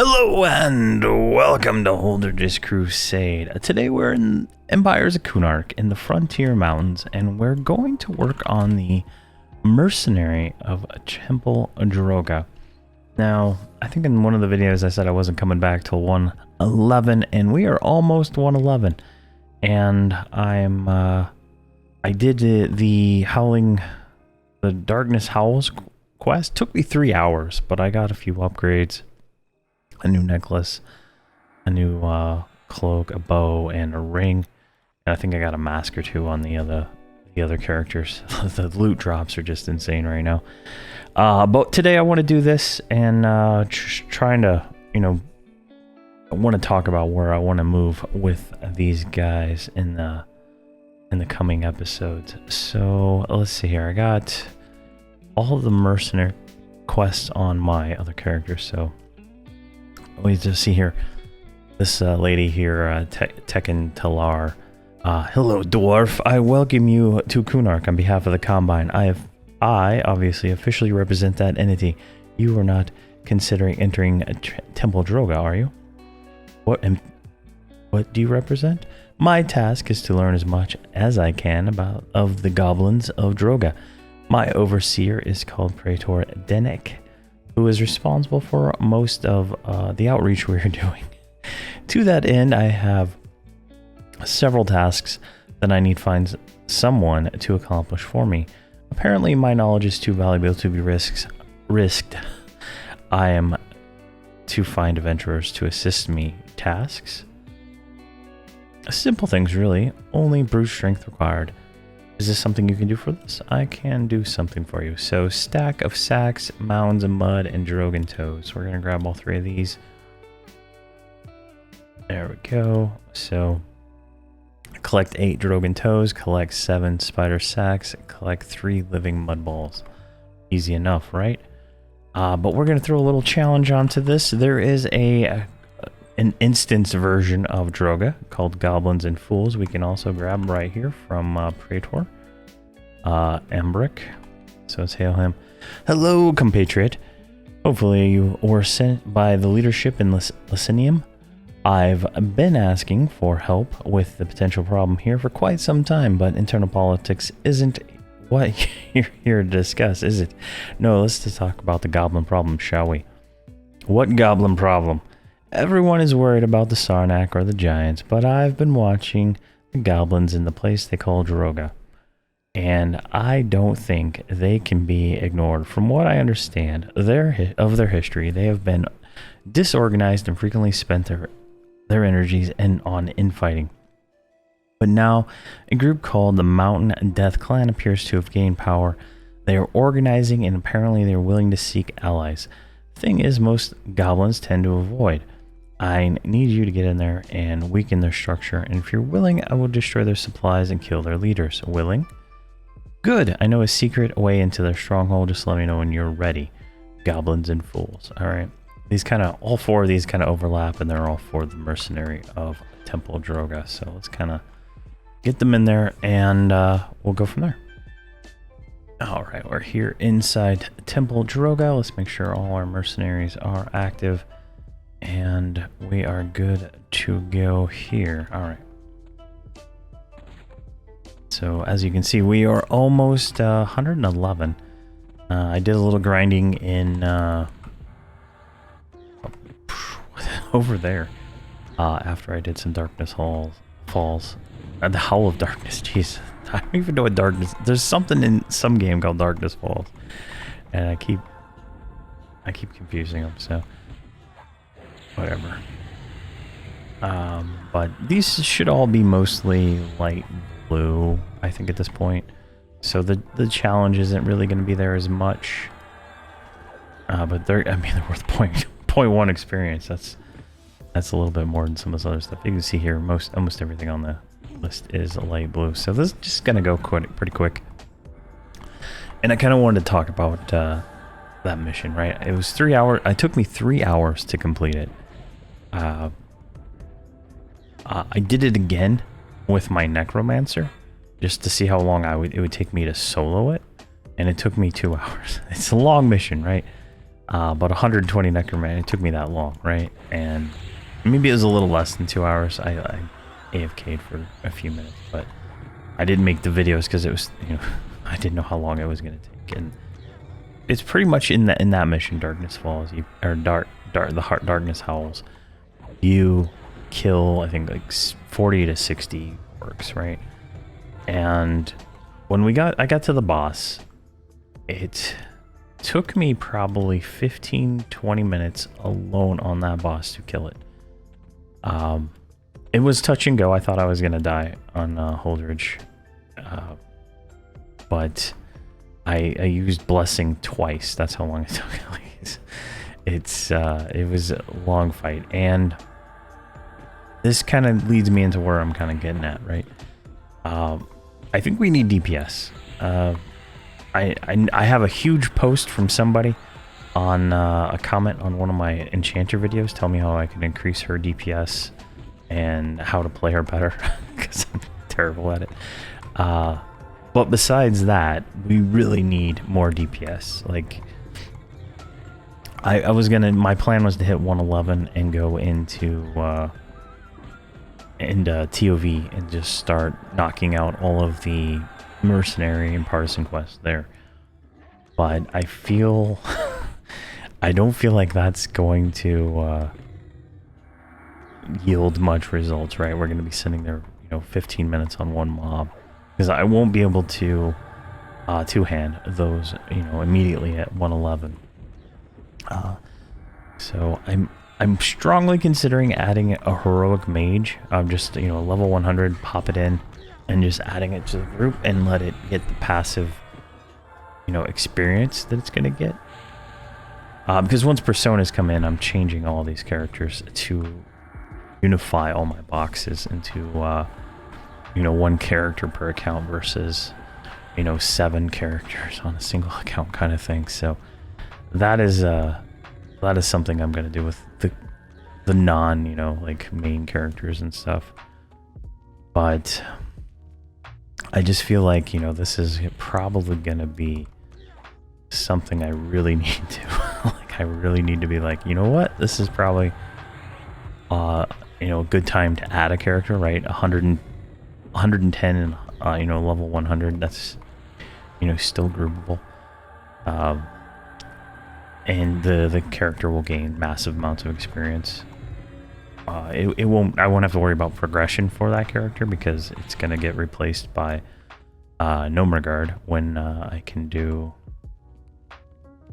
Hello and welcome to Holdredge's Crusade. Today we're in Empires of Kunark in the Frontier Mountains, and we're going to work on the mercenary of Temple Droga. Now, I think in one of the videos I said I wasn't coming back till 111, and we are almost 111. And I did the Darkness Howls quest. Took me 3 hours, but I got a few upgrades. A new necklace, a new cloak, a bow, and a ring. And I think I got a mask or two on the other characters. The loot drops are just insane right now. But today I want to do this and trying to, I want to talk about where I want to move with these guys in the coming episodes. So let's see here. I got all of the mercenary quests on my other characters. So we just see here, this lady here, Tekken Talar. Hello, dwarf. I welcome you to Kunark on behalf of the Combine. I obviously officially represent that entity. You are not considering entering Temple Droga, are you? What do you represent? My task is to learn as much as I can of the Goblins of Droga. My overseer is called Praetor Denek, who is responsible for most of the outreach we're doing. To that end, I have several tasks that I need to find someone to accomplish for me. Apparently, my knowledge is too valuable to be risked. I am to find adventurers to assist me. Tasks? Simple things, really. Only brute strength required. Is this something you can do for this? I can do something for you. So, stack of sacks, mounds of mud, and Drogan toes. We're going to grab all 3 of these. There we go. So, collect 8 Drogan toes, collect 7 spider sacks, collect 3 living mud balls. Easy enough, right? But we're going to throw a little challenge onto this. There is an instance version of Droga called Goblins and Fools. We can also grab right here from Praetor Embrick. So let's hail him. Hello, compatriot. Hopefully you were sent by the leadership in Lysinium. I've been asking for help with the potential problem here for quite some time, but internal politics isn't what you're here to discuss, is it? No, let's just talk about the goblin problem, shall we? What goblin problem? Everyone is worried about the Sarnak or the Giants, but I've been watching the Goblins in the place they call Droga, and I don't think they can be ignored. From what I understand of their history, they have been disorganized and frequently spent their energies on infighting. But now, a group called the Mountain Death Clan appears to have gained power. They are organizing, and apparently they are willing to seek allies. Thing is, most goblins tend to avoid. I need you to get in there and weaken their structure, and if you're willing, I will destroy their supplies and kill their leaders. Willing? Good. I know a secret way into their stronghold. Just let me know when you're ready. Goblins and Fools. All right. All 4 of these kind of overlap, and they're all for the mercenary of Temple Droga. So let's kind of get them in there, and we'll go from there. All right, we're here inside Temple Droga. Let's make sure all our mercenaries are active, and we are good to go here. All right. So as you can see, we are almost 111. I did a little grinding in over there after I did some Darkness Falls. The Howl of Darkness, jeez. I don't even know what Darkness... There's something in some game called Darkness Falls. And I keep confusing them, so... Whatever. But these should all be mostly light blue, I think, at this point. So the challenge isn't really going to be there as much. But they're worth 0.1 experience. That's a little bit more than some of this other stuff. You can see here, almost everything on the list is light blue. So this is just going to go pretty quick. And I kind of wanted to talk about that mission, right? It was 3 hours. It took me 3 hours to complete it. I did it again with my Necromancer just to see how long it would take me to solo it. And it took me 2 hours. It's a long mission, right? But 120 necromancy, it took me that long, right? And maybe it was a little less than 2 hours. I AFK'd for a few minutes, but I didn't make the videos because it was, you know, I didn't know how long it was going to take. And it's pretty much in that mission, Darkness Falls, Darkness Howls. You kill, I think, like 40 to 60 orcs, right? And when I got to the boss, it took me probably 15-20 minutes alone on that boss to kill it. It was touch and go. I thought I was gonna die on Holdredge, but I used blessing twice. That's how long it took. It was a long fight, and this kind of leads me into where I'm kind of getting at, right? I think we need DPS. I have a huge post from somebody on a comment on one of my enchanter videos. Tell me how I can increase her DPS and how to play her better, because I'm terrible at it. But besides that, we really need more DPS. Like, my plan was to hit 111 and go into TOV and just start knocking out all of the mercenary and partisan quests there. But I feel I don't feel like that's going to yield much results, right? We're going to be sitting there, 15 minutes on one mob, because I won't be able to two-hand those, immediately at 111. So I'm strongly considering adding a heroic mage. Just level 100, pop it in, and just adding it to the group and let it get the passive, experience that it's going to get. Because once personas come in, I'm changing all these characters to unify all my boxes into, one character per account versus, 7 characters on a single account kind of thing. So that is something I'm going to do with the non, like main characters and stuff. But I just feel like, this is probably going to be something I really need to, like, I really need to be like, you know what, this is probably, a good time to add a character, right? 110 and, level 100, that's, still groupable. And the character will gain massive amounts of experience. I won't have to worry about progression for that character, because it's going to get replaced by Gnome Regard when I can do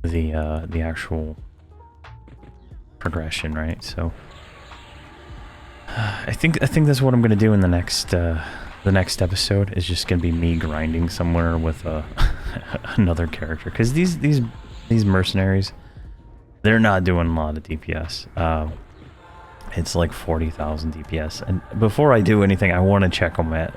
the actual progression, right? So I think that's what I'm going to do in the next episode. Is just going to be me grinding somewhere with another character, because these mercenaries, they're not doing a lot of DPS. It's like 40,000 DPS, and before I do anything, I want to check them at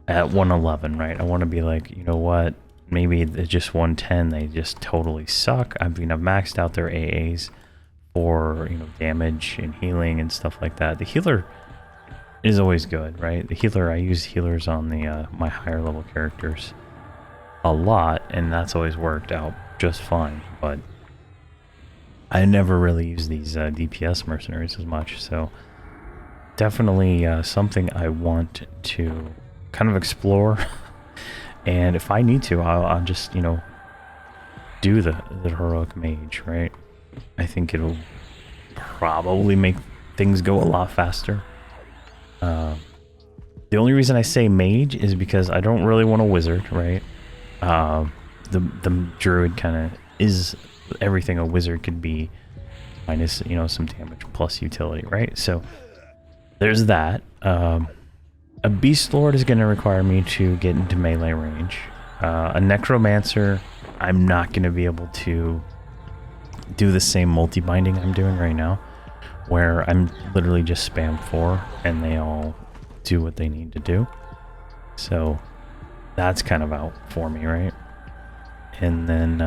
111, right? I want to be like, you know what, maybe it's just 110, they just totally suck. I mean, I've maxed out their AAs for damage and healing and stuff like that. The healer is always good, right? The healer, I use healers on the my higher level characters a lot, and that's always worked out just fine. But I never really use these DPS mercenaries as much, so definitely something I want to kind of explore. And if I need to, I'll just do the heroic mage, right? I think it'll probably make things go a lot faster. The only reason I say mage is because I don't really want a wizard, right? The druid kind of is everything a wizard could be, minus some damage plus utility, right? So there's that. A beast lord is going to require me to get into melee range. A necromancer, I'm not going to be able to do the same multi-binding I'm doing right now, where I'm literally just spam 4 and they all do what they need to do. So that's kind of out for me, right? And then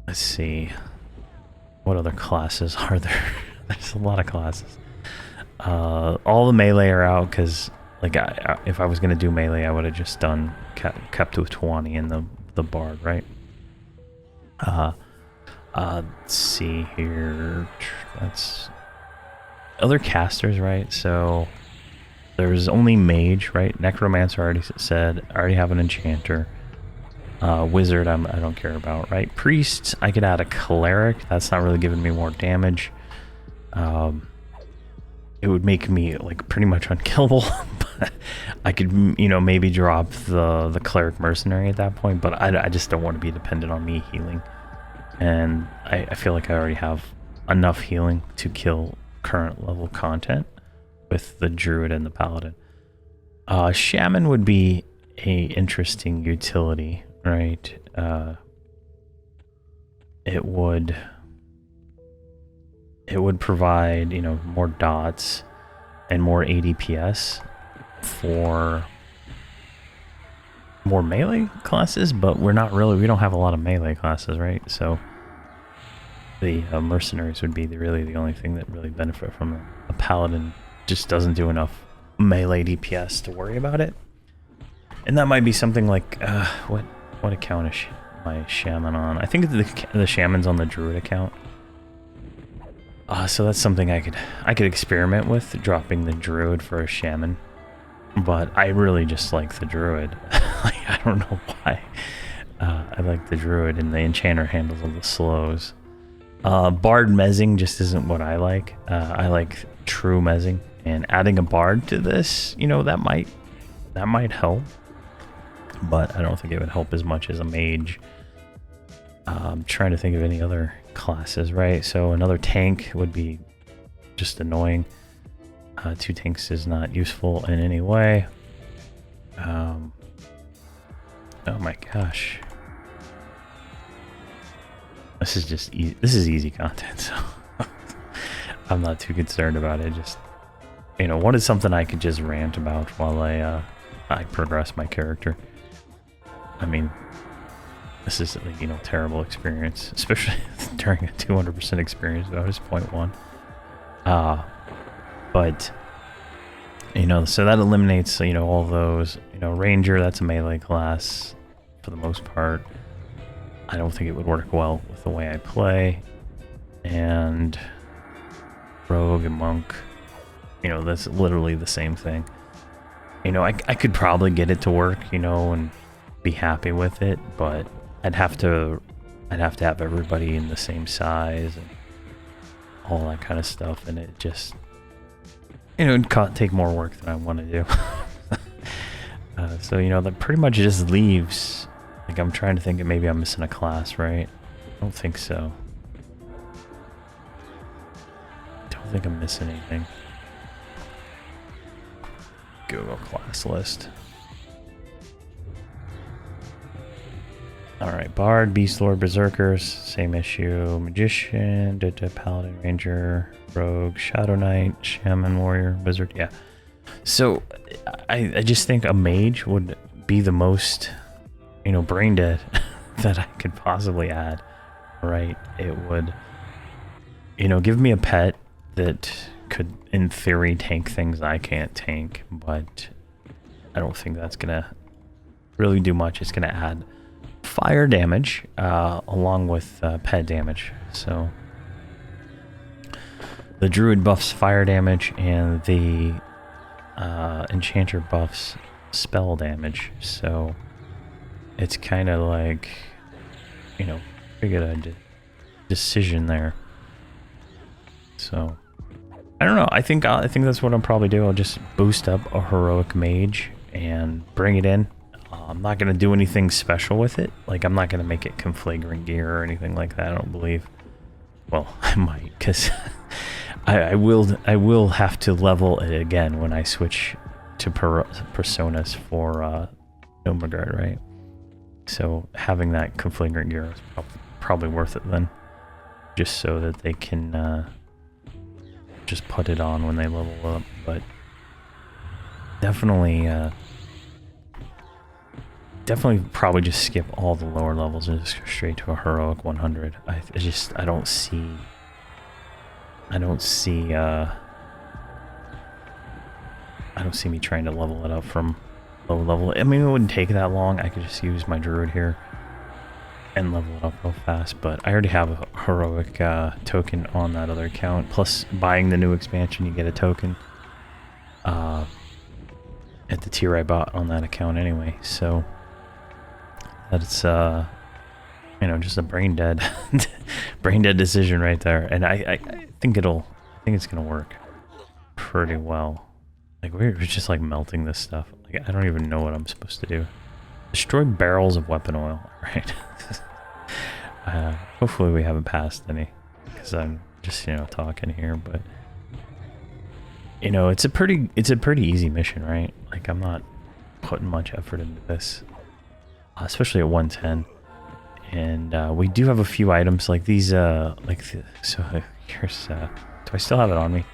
let's see, what other classes are there? There's a lot of classes. All the melee are out, because like if I was gonna do melee, I would have just done kept with 20 in the bard, right? Let's see here. That's other casters, right? So there's only mage, right? Necromancer already said. I already have an enchanter. Wizard, I don't care about, right? Priest, I could add a cleric. That's not really giving me more damage. It would make me like pretty much unkillable. But I could, you know, maybe drop the cleric mercenary at that point. But I just don't want to be dependent on me healing. And I feel like I already have enough healing to kill current level content with the druid and the paladin. Shaman would be a interesting utility, right? It would provide, you know, more dots and more ADPS for more melee classes, but we don't have a lot of melee classes, right? So the mercenaries would be really the only thing that really benefit from it. A paladin just doesn't do enough melee DPS to worry about it. And that might be something like, what account is my shaman on? I think the shaman's on the druid account. So that's something I could experiment with, dropping the druid for a shaman. But I really just like the druid. Like, I don't know why. I like the druid, and the enchanter handles all the slows. Bard mezzing just isn't what I like. I like true mezzing, and adding a bard to this, you know, that might help. But I don't think it would help as much as a mage. I'm trying to think of any other classes, right? So another tank would be just annoying. 2 tanks is not useful in any way. Oh my gosh. This is just easy. This is easy content, so I'm not too concerned about it. Just, you know, what is something I could just rant about while I progress my character? I mean, this is, you know, terrible experience, especially during a 200% experience bonus 0.1. But, you know, so that eliminates, you know, all those, you know, ranger, that's a melee class for the most part. I don't think it would work well with the way I play. And rogue and monk, you know, that's literally the same thing. You know, I could probably get it to work, you know, and be happy with it, but I'd have to have everybody in the same size and all that kind of stuff, and it just, you know, it'd take more work than I want to do. So, you know, that pretty much just leaves, like, I'm trying to think that maybe I'm missing a class, right? I don't think so. Don't think I'm missing anything. Google class list. Alright, Bard, Beast Lord, Berserkers, same issue. Magician, Paladin, Ranger, Rogue, Shadow Knight, Shaman, Warrior, Wizard, yeah. So, I just think a mage would be the most, you know, brain dead that I could possibly add, right? It would, you know, give me a pet that could, in theory, tank things I can't tank, but I don't think that's gonna really do much. It's gonna add fire damage along with pet damage. So the druid buffs fire damage, and the enchanter buffs spell damage. So it's kind of like, you know, pretty good decision there. So I don't know. I think that's what I'll probably do. I'll just boost up a heroic mage and bring it in. I'm not going to do anything special with it. Like, I'm not going to make it conflagrant gear or anything like that, I don't believe. Well, I might, because I will have to level it again when I switch to personas for Nomagard, right? So having that conflagrant gear is probably worth it then, just so that they can just put it on when they level up. But definitely probably just skip all the lower levels and just go straight to a heroic 100. I don't see me trying to level it up from low level. I mean, it wouldn't take that long. I could just use my druid here and level it up real fast, but I already have a heroic token on that other account. Plus, buying the new expansion, you get a token at the tier I bought on that account anyway. So that's you know, just a brain dead decision right there. And I think it's gonna work pretty well. Like, we're just like melting this stuff. Like, I don't even know what I'm supposed to do. Destroy barrels of weapon oil, right? Hopefully we haven't passed any, because I'm just, you know, talking here, but you know, it's a pretty easy mission, right? Like, I'm not putting much effort into this, especially at 110. And we do have a few items like these, so here's, do I still have it on me?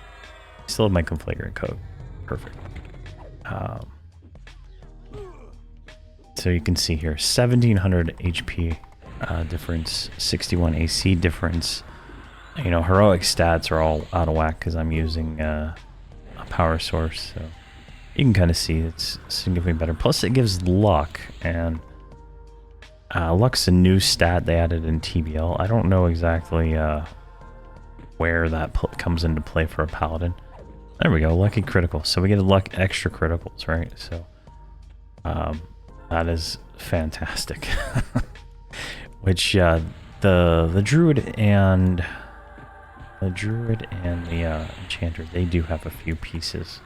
I still have my conflagrant coat. Perfect. So you can see here, 1700 HP difference, 61 AC difference. You know, heroic stats are all out of whack because I'm using a power source, so you can kind of see it's significantly better. Plus, it gives luck, and luck's a new stat they added in TBL. I don't know exactly where that comes into play for a paladin. There we go, lucky critical. So we get a luck extra criticals, right? So that is fantastic. Which the druid and the enchanter, they do have a few pieces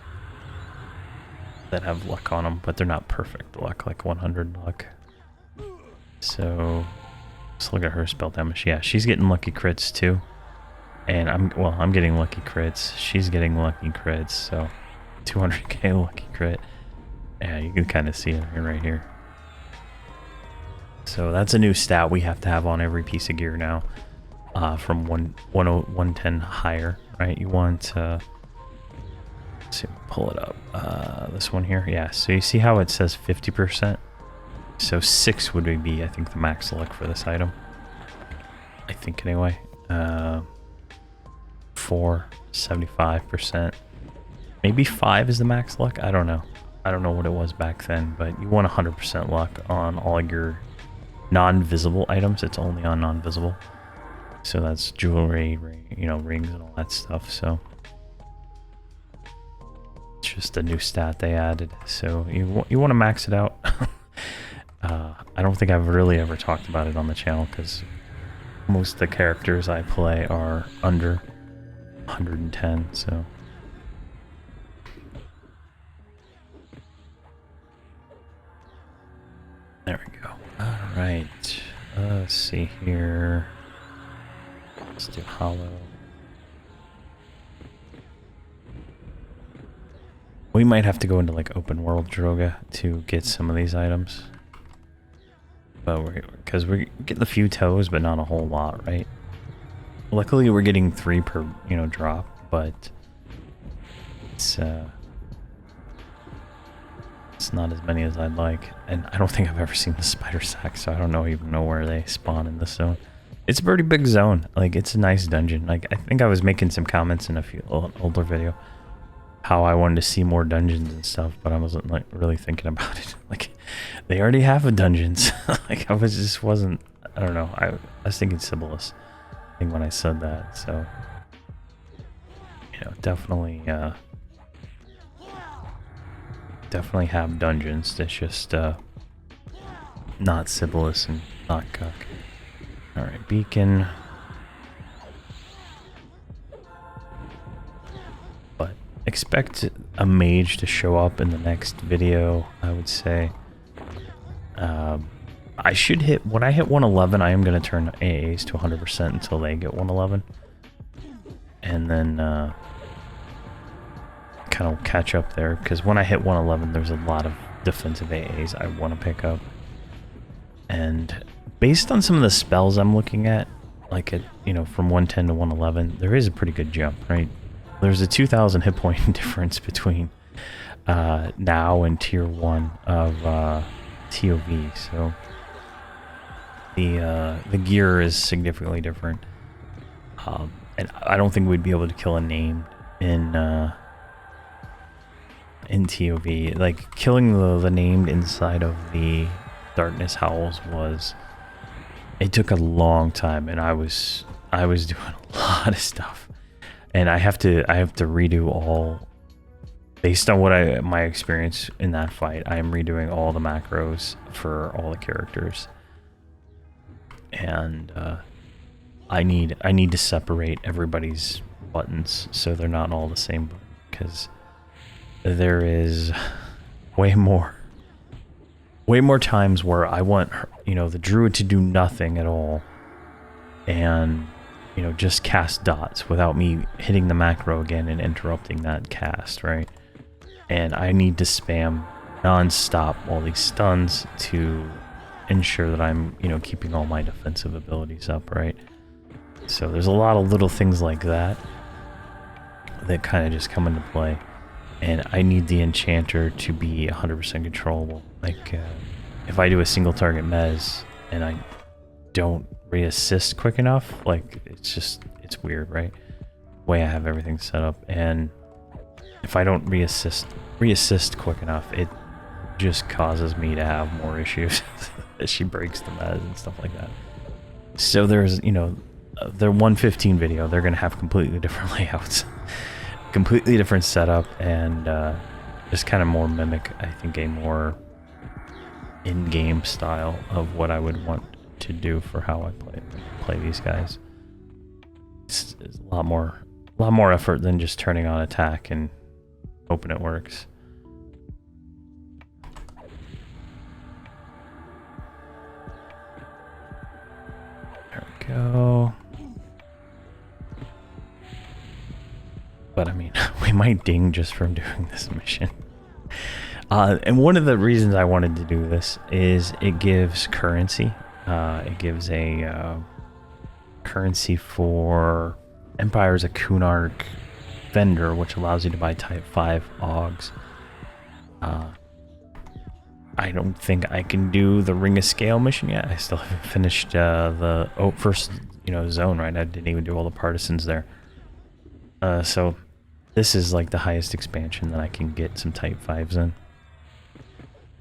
that have luck on them, but they're not perfect luck, like 100 luck. So let's look at her spell damage. Yeah, she's getting lucky crits too. And I'm getting lucky crits. She's getting lucky crits, so 200k lucky crit. Yeah, you can kind of see it right here. So that's a new stat we have to have on every piece of gear now, from 110 higher, right? You want let's see, pull it up. This one here, yeah. So you see how it says 50%? So 6 would be, I think, the max luck for this item. I think anyway. 4, 75%. Maybe 5 is the max luck. I don't know. I don't know what it was back then, but you want 100% luck on all your non-visible items. It's only on non-visible. So that's jewelry, you know, rings and all that stuff. So it's just a new stat they added. So you want to max it out. I don't think I've really ever talked about it on the channel because most of the characters I play are under 110. So there we go. All right. Let's see here. Let's do hollow. We might have to go into like open world Droga to get some of these items. But because we're getting a few toes, but not a whole lot, right? Luckily, we're getting 3 per, you know, drop, but it's not as many as I'd like. And I don't think I've ever seen the spider sack, so I don't even know where they spawn in this zone. It's a pretty big zone. Like, it's a nice dungeon. Like, I think I was making some comments in a few older video how I wanted to see more dungeons and stuff, but I wasn't like really thinking about it. Like, they already have a dungeons. Like, I don't know. I was thinking Sibyllus, I think, when I said that. So, you know, definitely have dungeons. It's just not Sibyllus and not Cuck. All right, beacon. But expect a mage to show up in the next video, I would say. I should hit, when I hit 111, I am going to turn AAs to 100% until they get 111. And then kind of catch up there, because when I hit 111, there's a lot of defensive AAs I want to pick up. And based on some of the spells I'm looking at, like you know, from 110 to 111, there is a pretty good jump, right? There's a 2,000 hit point difference between now and tier 1 of TOV, so the gear is significantly different. And I don't think we'd be able to kill a named in TOV. Like, killing the named inside of the Darkness Howls was it took a long time, and I was doing a lot of stuff, and I have to redo all based on what my experience in that fight. I am redoing all the macros for all the characters, and I need to separate everybody's buttons so they're not all the same, because there is way more times where I want her, the druid to do nothing at all and just cast dots without me hitting the macro again and interrupting that cast, right? And I need to spam non-stop all these stuns to ensure that I'm keeping all my defensive abilities up, right? So there's a lot of little things like that kind of just come into play, and I need the enchanter to be 100% controllable. Like if I do a single target mez and I don't reassist quick enough, like it's weird, right? The way I have everything set up, and if I don't reassist quick enough, it just causes me to have more issues. She breaks the mez and stuff like that. So there's their 115 video, they're gonna have completely different layouts, completely different setup, and just kind of more mimic, I think, a more in-game style of what I would want to do for how I play these guys. It's a lot more effort than just turning on attack and hoping it works. There we go. But I mean, we might ding just from doing this mission. And one of the reasons I wanted to do this is it gives currency. It gives a currency for Empires of Kunark vendor, which allows you to buy Type 5 Augs. I don't think I can do the Ring of Scale mission yet. I still haven't finished the first zone, right? I didn't even do all the partisans there. So this is like the highest expansion that I can get some Type 5s in.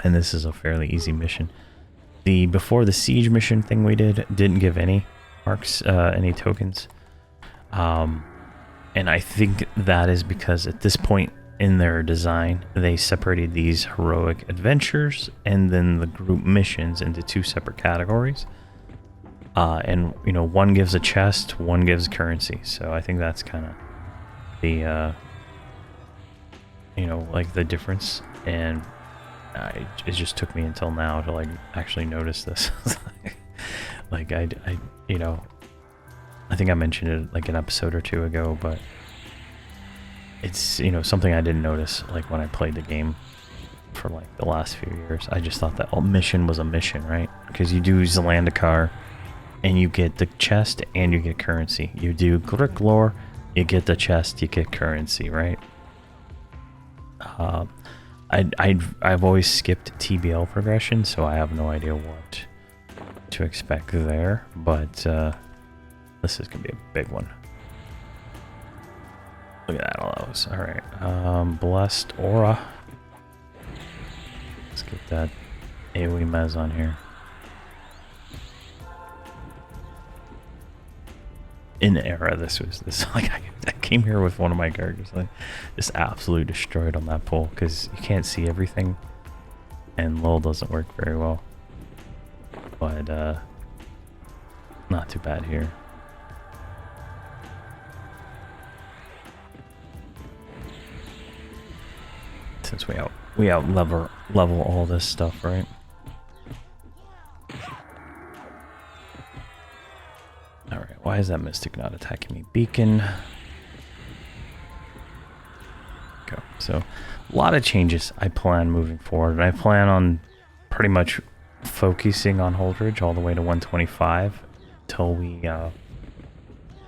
And this is a fairly easy mission. The Before the Siege mission thing we didn't give any marks, any tokens. And I think that is because at this point in their design, they separated these heroic adventures and then the group missions into two separate categories. And one gives a chest, one gives currency. So I think that's kind of the like the difference. And it just took me until now to like actually notice this. Like I think I mentioned it like an episode or two ago, but it's something I didn't notice like when I played the game for like the last few years. I just thought that mission was a mission, right? Because you do Zelandakar and you get the chest and you get currency. You do Griklor, you get the chest, you get currency, right? I've always skipped TBL progression, so I have no idea what to expect there, but this is gonna be a big one. Look at that, all those. All right, Blessed Aura. Let's get that AoE mez on here. In Era, this like I came here with one of my characters, like just absolutely destroyed on that pull because you can't see everything, and lull doesn't work very well. But not too bad here. Since we out level all this stuff, right? Alright, why is that Mystic not attacking me? Beacon. Go. So, a lot of changes I plan moving forward. And I plan on pretty much focusing on Holdredge all the way to 125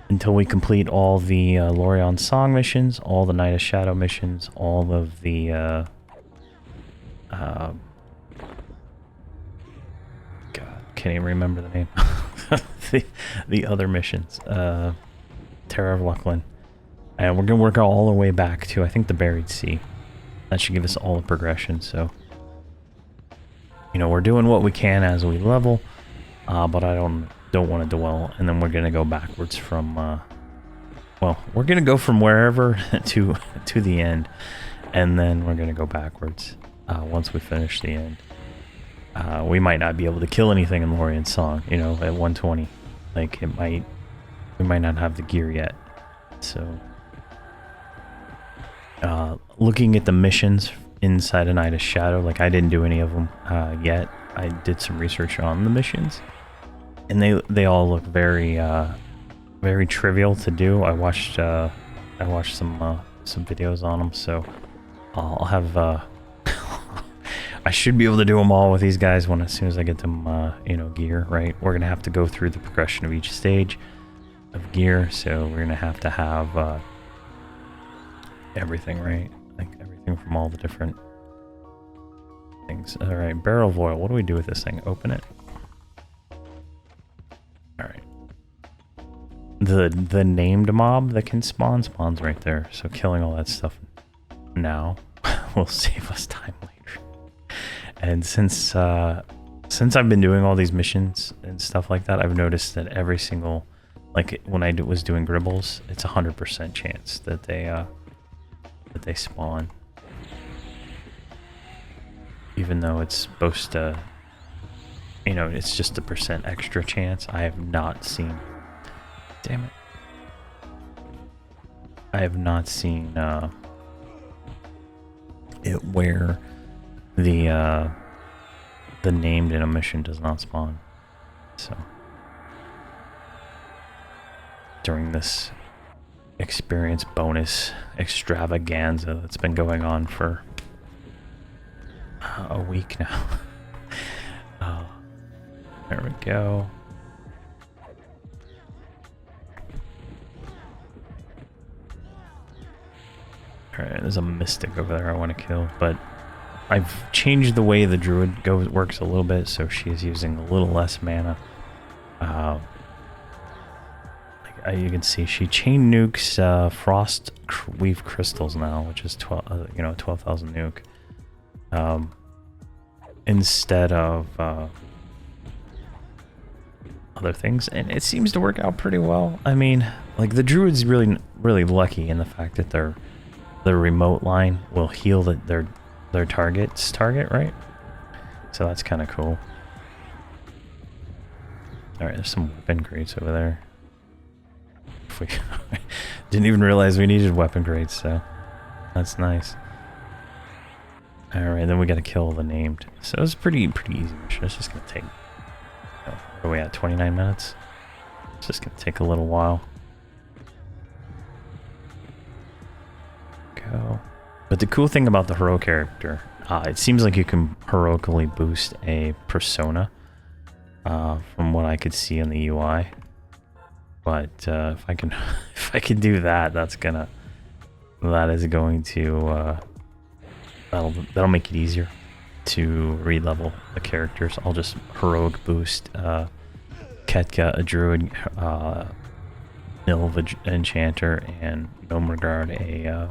until we complete all the Lorient Song missions, all the Night of Shadow missions, all of the God, can't even remember the name. the other missions, Terror of Lucklin, and we're gonna work all the way back to I think the Buried Sea. That should give us all the progression. So we're doing what we can as we level, but I don't don't want to dwell, and then we're gonna go backwards from well, we're gonna go from wherever to the end, and then we're gonna go backwards once we finish the end. We might not be able to kill anything in Lorian's song, you know, at 120. Like, we might not have the gear yet. So, looking at the missions inside A Night of Shadow, like, I didn't do any of them yet. I did some research on the missions, and they all look very very trivial to do. I watched some videos on them, so I'll have I should be able to do them all with these guys as soon as I get them you know, gear, right? We're gonna have to go through the progression of each stage of gear, so we're gonna have to have everything, right? Like everything from all the different things. All right, barrel of oil. What do we do with this thing? Open it. All right. The named mob that can spawns right there. So killing all that stuff now will save us time later. And since I've been doing all these missions and stuff like that, I've noticed that every single, like when I was doing Gribbles, it's 100% chance that they spawn. Even though it's supposed to, you know, it's just a % extra chance. I have not seen, damn it, I have not seen it where the named in a mission does not spawn. So during this experience bonus extravaganza that's been going on for a week now. There we go. Alright, there's a mystic over there I want to kill, but I've changed the way the druid works a little bit, so she is using a little less mana. You can see she chain nukes frost weave crystals now, which is 12,000 nuke. Instead of other things, and it seems to work out pretty well. I mean, like the druid's really lucky in the fact that their remote line will heal their target, right? So that's kind of cool. All right, there's some weapon crates over there. We didn't even realize we needed weapon crates, so that's nice. All right, then we got to kill the named. So it's pretty easy mission. It's just gonna take. Where are we at? 29 minutes. It's just gonna take a little while. Go. But the cool thing about the hero character, it seems like you can heroically boost a persona. From what I could see in the UI. But if I can do that, that is going to that'll make it easier to re-level the characters. I'll just heroic boost Ketka, a druid, Nilv, a enchanter, and Gnome Regard, a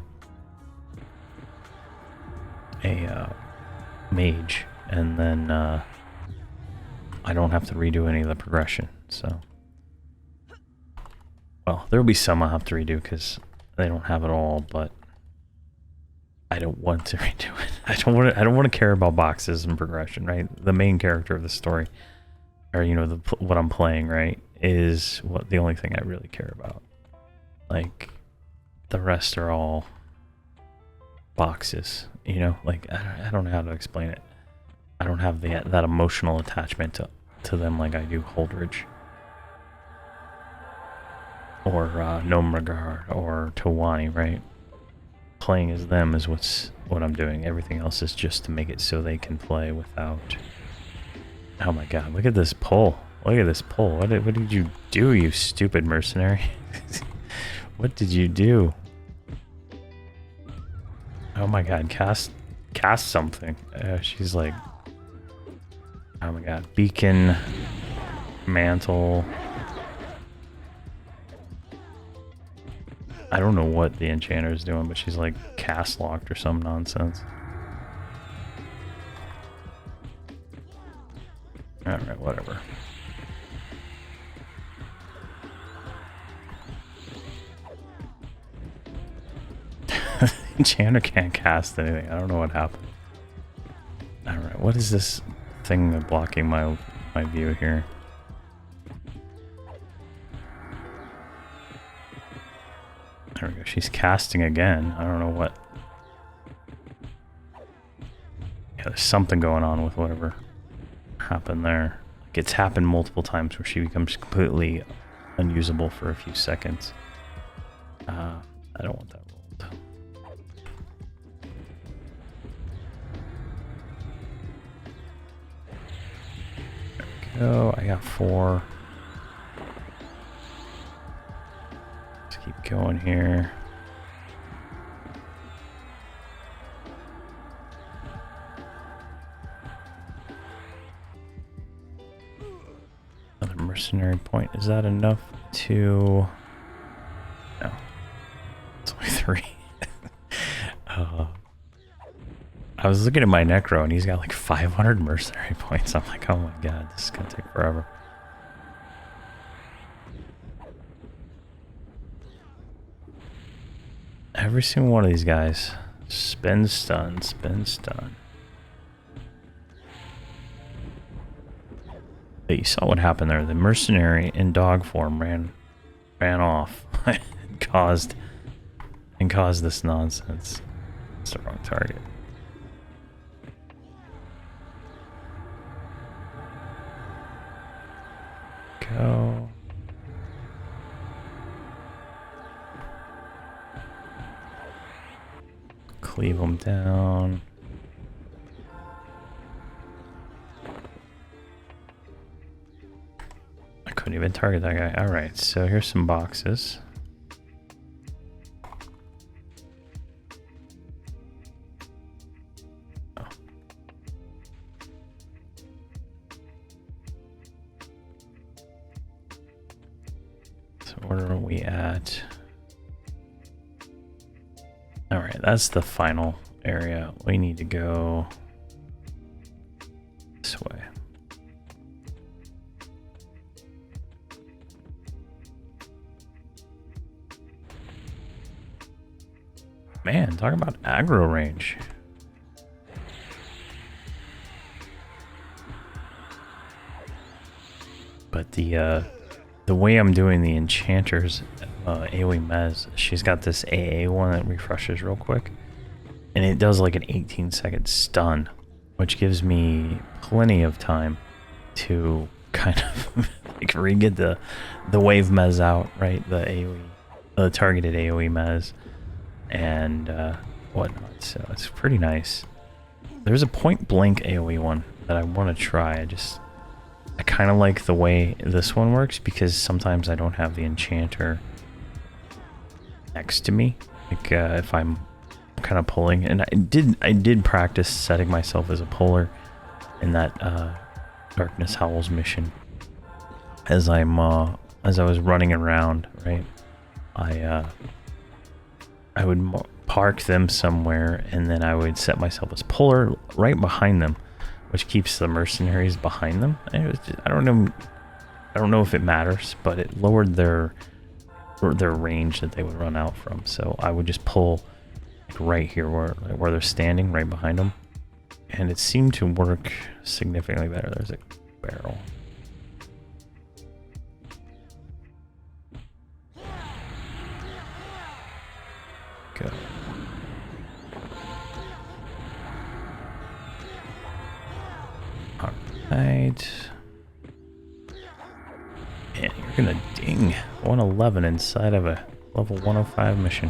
mage, and then I don't have to redo any of the progression. So. Well, there'll be some I'll have to redo because they don't have it all, but I don't want to redo it. I don't want to care about boxes and progression, right? The main character of the story, or you know, what I'm playing, right, is the only thing I really care about. Like the rest are all boxes, you know. Like I don't know how to explain it. I don't have that emotional attachment to them like I do Holdredge. Or Gnome Regard, or Tawani, right? Playing as them is what I'm doing. Everything else is just to make it so they can play without... Oh my god, look at this pull. Look at this pull. What did you do, you stupid mercenary? What did you do? Oh my god, cast something. She's like... Oh my god, beacon, mantle... I don't know what the enchanter is doing, but she's like cast locked or some nonsense. Alright, whatever. Enchanter can't cast anything. I don't know what happened. Alright, what is this thing blocking my view here? There we go. She's casting again. I don't know what. Yeah, there's something going on with whatever happened there. Like it's happened multiple times where she becomes completely unusable for a few seconds. I don't want that rolled. There we go. I got 4. Let's keep going here. Another mercenary point. Is that enough to... No. It's only 3. I was looking at my Necro and he's got like 500 mercenary points. I'm like, oh my god, this is gonna take forever. Every single one of these guys. Spin stun, spin stun. But you saw what happened there. The mercenary in dog form ran off and caused this nonsense. It's the wrong target. Go. Cleave them down. I couldn't even target that guy. Alright, so here's some boxes. Oh. So where are we at? Alright, that's the final area. We need to go this way. Man, talk about aggro range. But the way I'm doing the enchanters AoE Mez, she's got this AA one that refreshes real quick, and it does like an 18-second stun, which gives me plenty of time to kind of like re-get the wave Mez out, right? The AoE, the targeted AoE Mez, and whatnot. So it's pretty nice. There's a point blank AoE one that I want to try. I kind of like the way this one works because sometimes I don't have the enchanter next to me, like if I'm kind of pulling, and I did practice setting myself as a puller in that Darkness Howls mission as I was running around, right? I would park them somewhere and then I would set myself as puller right behind them, which keeps the mercenaries behind them. And it was just, I don't know if it matters, but it lowered their range that they would run out from. So I would just pull like right here where they're standing, right behind them, and it seemed to work significantly better. There's a barrel. Go. Alright. Man, you're gonna ding 111 inside of a level 105 mission.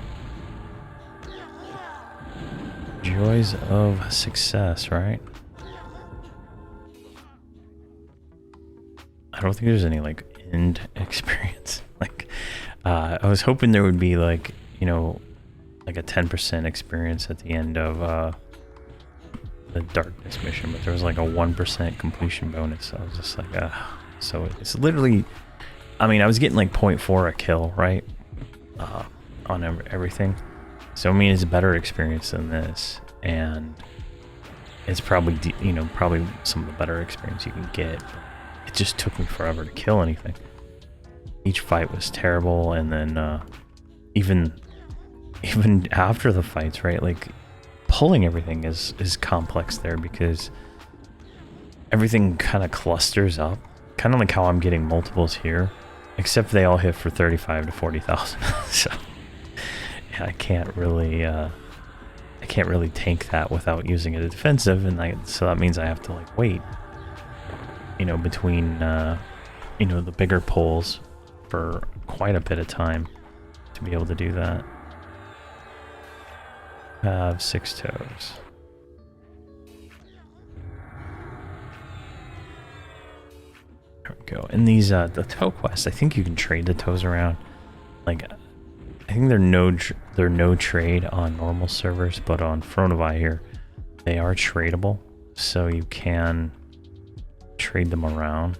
Joys of success, right? I don't think there's any like end experience. Like, I was hoping there would be like, you know, like a 10% experience at the end of the darkness mission, but there was like a 1% completion bonus. I was just like, so it's literally, I mean, I was getting like 0.4 a kill, right? On everything. So I mean, it's a better experience than this, and it's probably, you know, probably some of the better experience you can get. It just took me forever to kill anything. Each fight was terrible, and then even even after the fights, right? Like pulling everything is complex there because everything kind of clusters up, kind of like how I'm getting multiples here, except they all hit for 35 to 40,000. So yeah, I can't really tank that without using a defensive, and so that means I have to like wait, you know, between you know, the bigger pulls for quite a bit of time to be able to do that. Have 6 toes. There we go. And these the toe quests, I think you can trade the toes around. Like, I think they're no trade on normal servers, but on Fronovi here, they are tradable, so you can trade them around.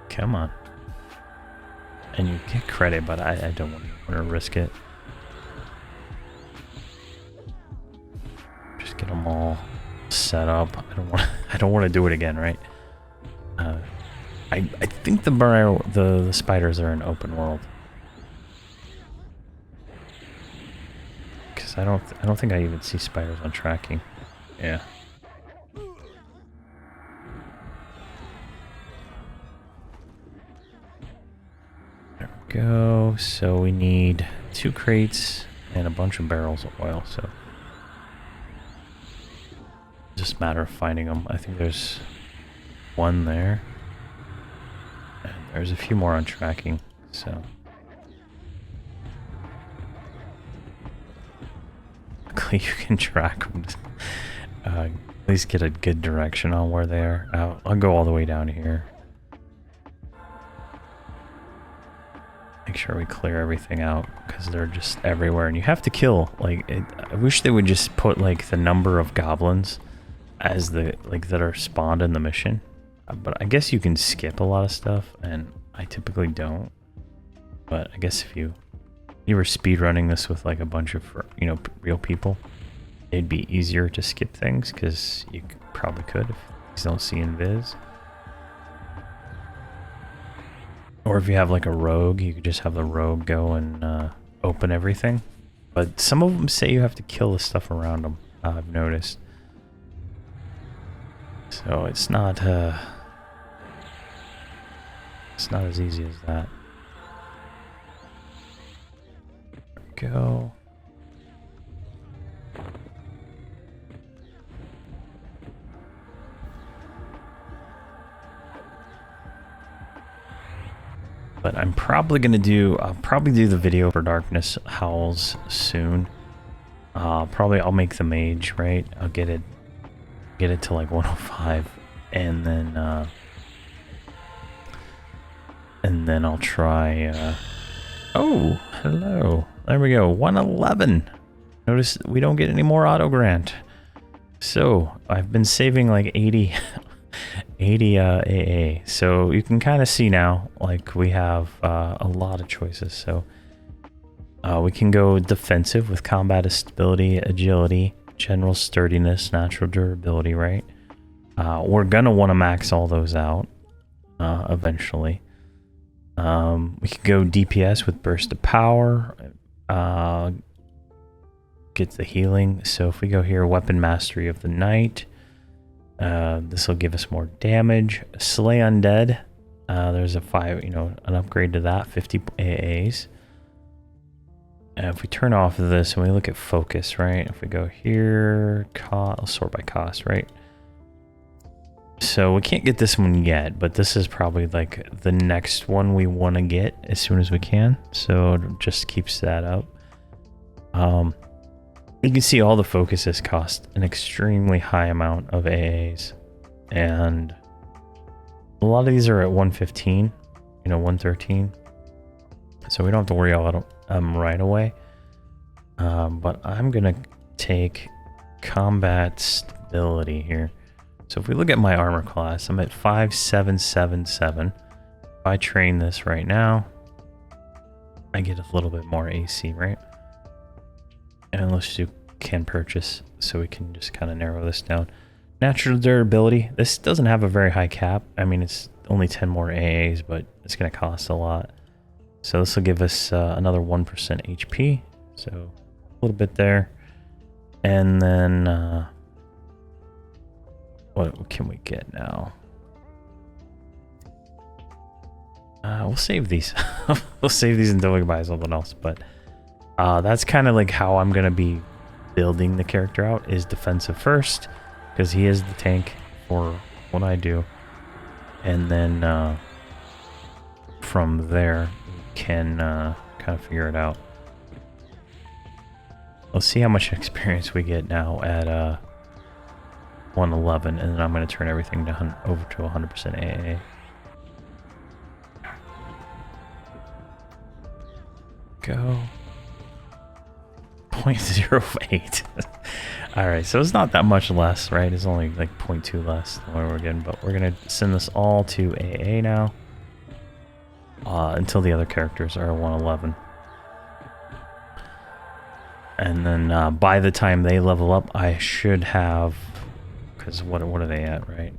Come on. And you get credit, but I don't want to risk it. Just get them all set up. I don't want to do it again, right? I think the spiders are in open world. Cuz I don't think I even see spiders on tracking. Yeah. There we go. So we need 2 crates and a bunch of barrels of oil, so just a matter of finding them. I think there's one there. And there's a few more on tracking, so. Luckily you can track them. At least get a good direction on where they are. I'll go all the way down here. Make sure we clear everything out, because they're just everywhere. And you have to kill, like, I wish they would just put, like, the number of goblins as the, like, that are spawned in the mission. But I guess you can skip a lot of stuff, and I typically don't. But I guess if you were speedrunning this with like a bunch of, you know, real people, it'd be easier to skip things, because you probably could if you don't see invis. Or if you have like a rogue, you could just have the rogue go and open everything. But some of them say you have to kill the stuff around them, I've noticed. So it's not as easy as that. There we go. But I'm probably gonna I'll probably do the video for Darkness Howls soon. I'll make the mage, right? I'll get it to like 105, and then I'll try, oh, hello. There we go, 111. Notice we don't get any more auto grant. So, I've been saving like 80 AA. So, you can kind of see now, like, we have a lot of choices. So, we can go defensive with combat stability, agility, general sturdiness, natural durability, right? We're gonna want to max all those out eventually. We could go DPS with burst of power, get the healing. So if we go here, weapon mastery of the night, this will give us more damage. Slay undead, there's an upgrade to that, 50 AAs. If we turn off of this and we look at focus, right? If we go here, I'll sort by cost, right? So we can't get this one yet, but this is probably like the next one we want to get as soon as we can. So it just keeps that up. You can see all the focuses cost an extremely high amount of AAs, and a lot of these are at 115, 113. So we don't have to worry about them right away. But I'm gonna take combat stability here. So if we look at my armor class, I'm at 5777. If I train this right now, I get a little bit more AC, right? And let's do can purchase, so we can just kind of narrow this down. Natural durability. This doesn't have a very high cap. I mean, it's only 10 more AAs, but it's going to cost a lot. So this will give us another 1% HP. So a little bit there. And then what can we get now? We'll save these. We'll save these until we buy something else. But that's kind of like how I'm going to be building the character out, is defensive first, because he is the tank for what I do. And then from there, we can kind of figure it out. Let's see how much experience we get now at 111, and then I'm going to turn everything down over to 100% AA. Go. 0.08. Alright, so it's not that much less, right? It's only like 0.2 less than what we're getting, but we're going to send this all to AA now until the other characters are 111. And then by the time they level up, I should have, because what are they at, right?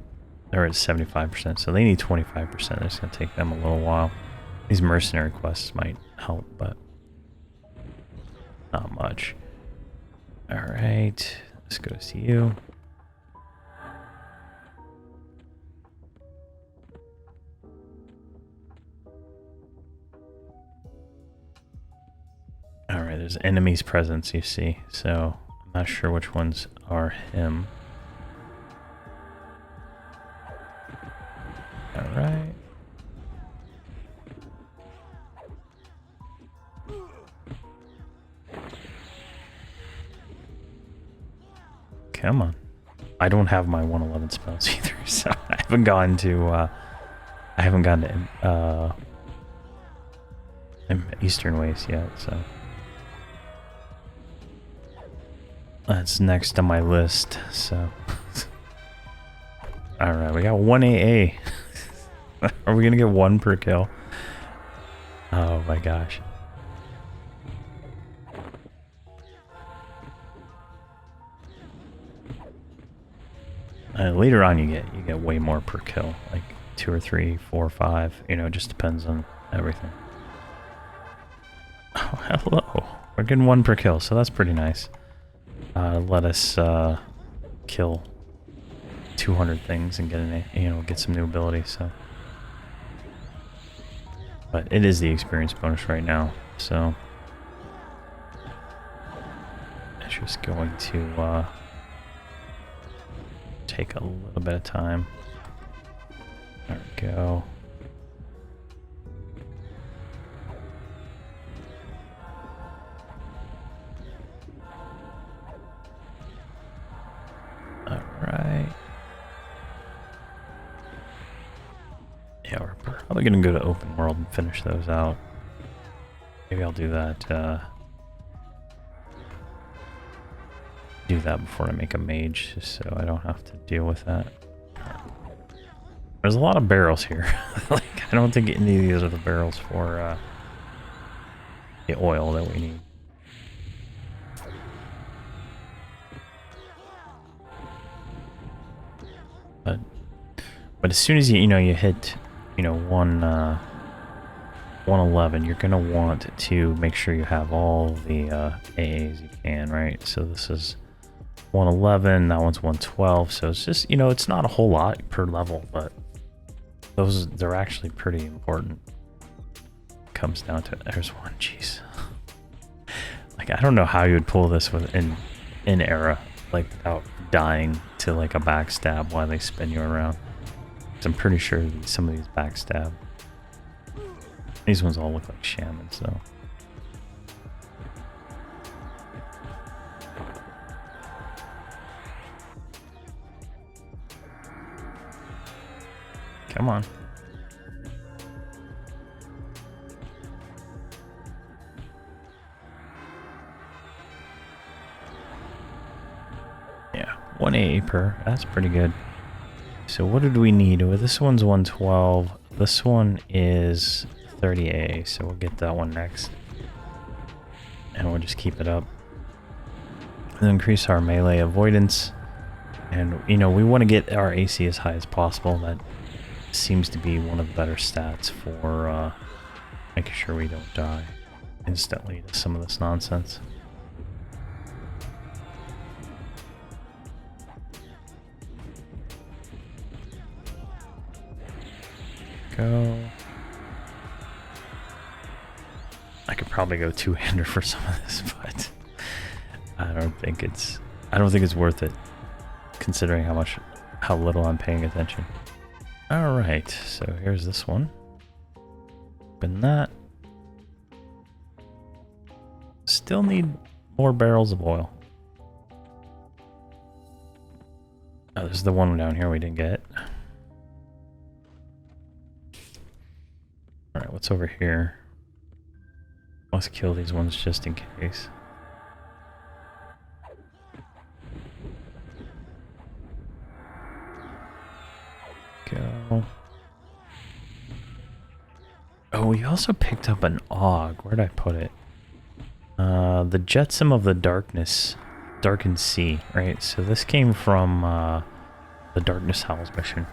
They're at 75%, so they need 25%. It's going to take them a little while. These mercenary quests might help, but not much. Alright, let's go see you. Alright, there's enemies presence, you see, so I'm not sure which ones are him. Alright. Come on. I don't have my 111 spells either, so I haven't gone to Eastern Ways yet, so that's next on my list. So alright, we got 1 AA. Are we gonna get 1 per kill? Oh my gosh. Later on you get way more per kill, like 2 or 3, 4 or 5, you know, it just depends on everything. Oh, hello. We're getting 1 per kill, so that's pretty nice. Let us kill 200 things and get some new abilities, so. But it is the experience bonus right now, so it's just going to take a little bit of time. There we go. Alright. Yeah, we're probably gonna go to open world and finish those out. Maybe I'll do that before I make a mage, just so I don't have to deal with that. There's a lot of barrels here. Like, I don't think any of these are the barrels for the oil that we need. But as soon as you hit 111, you're gonna want to make sure you have all the AAs you can, right? So this is 111, that one's 112, so it's just, it's not a whole lot per level, but they're actually pretty important. Comes down to, there's one, jeez. Like, I don't know how you would pull this in era, like, without dying to like a backstab while they spin you around. 'Cause I'm pretty sure some of these backstab. These ones all look like shamans, so. Come on. Yeah, 1 AA per. That's pretty good. So what did we need? Well, this one's 112. This one is 30 AA, so we'll get that one next. And we'll just keep it up. And increase our melee avoidance. And, you know, we want to get our AC as high as possible. That seems to be one of the better stats for making sure we don't die instantly to some of this nonsense. Go. I could probably go two-hander for some of this, but I don't think it's worth it, considering how little I'm paying attention. All right, so here's this one. Open that. Still need more barrels of oil. Oh, there's the one down here we didn't get. All right, what's over here? Let's kill these ones just in case. Go. Oh, we also picked up an AUG. Where'd I put it? The Jetsam of the Darkened Sea, right? So this came from the Darkness Howls mission.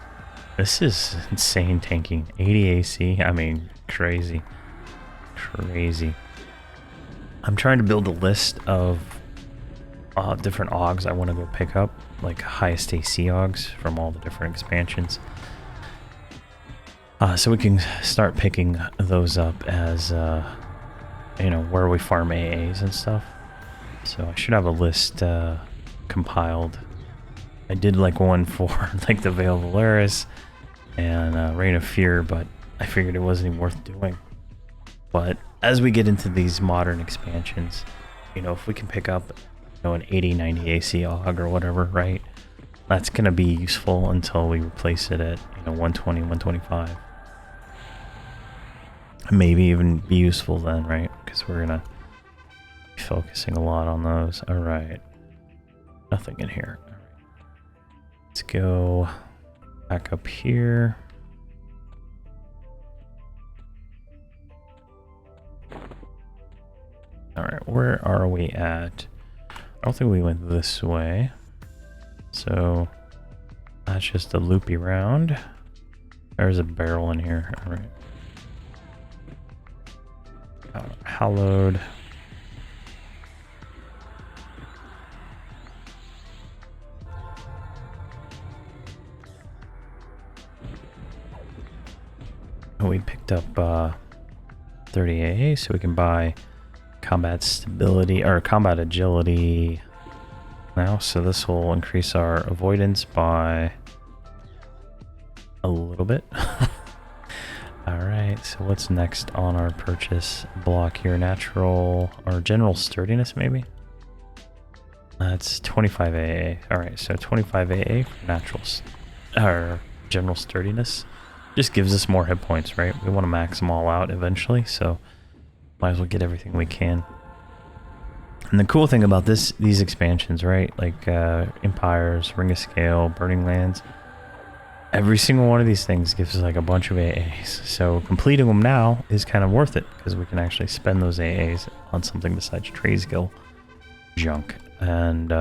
This is insane tanking. 80 AC, I mean, crazy. Crazy. I'm trying to build a list of different AUGs I want to go pick up, like highest AC AUGs from all the different expansions. So we can start picking those up as, you know, where we farm AAs and stuff. So I should have a list compiled. I did like one for like the Veil of Valeris and Reign of Fear, but I figured it wasn't even worth doing. But as we get into these modern expansions, you know, if we can pick up, you know, an 80, 90 AC AUG or whatever, right? That's going to be useful until we replace it at, you know, 120, 125. Maybe even be useful then, right? Because we're going to be focusing a lot on those. All right. Nothing in here. All right. Let's go back up here. All right, where are we at? I don't think we went this way. So that's just a loopy round. There's a barrel in here. All right. Hallowed. Oh, we picked up 30 AA, so we can buy combat stability or combat agility now. So this will increase our avoidance by a little bit. All right, so what's next on our purchase block here? Natural or general sturdiness, maybe? That's 25 AA. All right, so 25 AA for natural or general sturdiness just gives us more hit points, right? We want to max them all out eventually, so might as well get everything we can. And the cool thing about these expansions, right? Like Empires, Ring of Scale, Burning Lands. Every single one of these things gives us like a bunch of AAs. So completing them now is kind of worth it because we can actually spend those AAs on something besides trade skill junk. And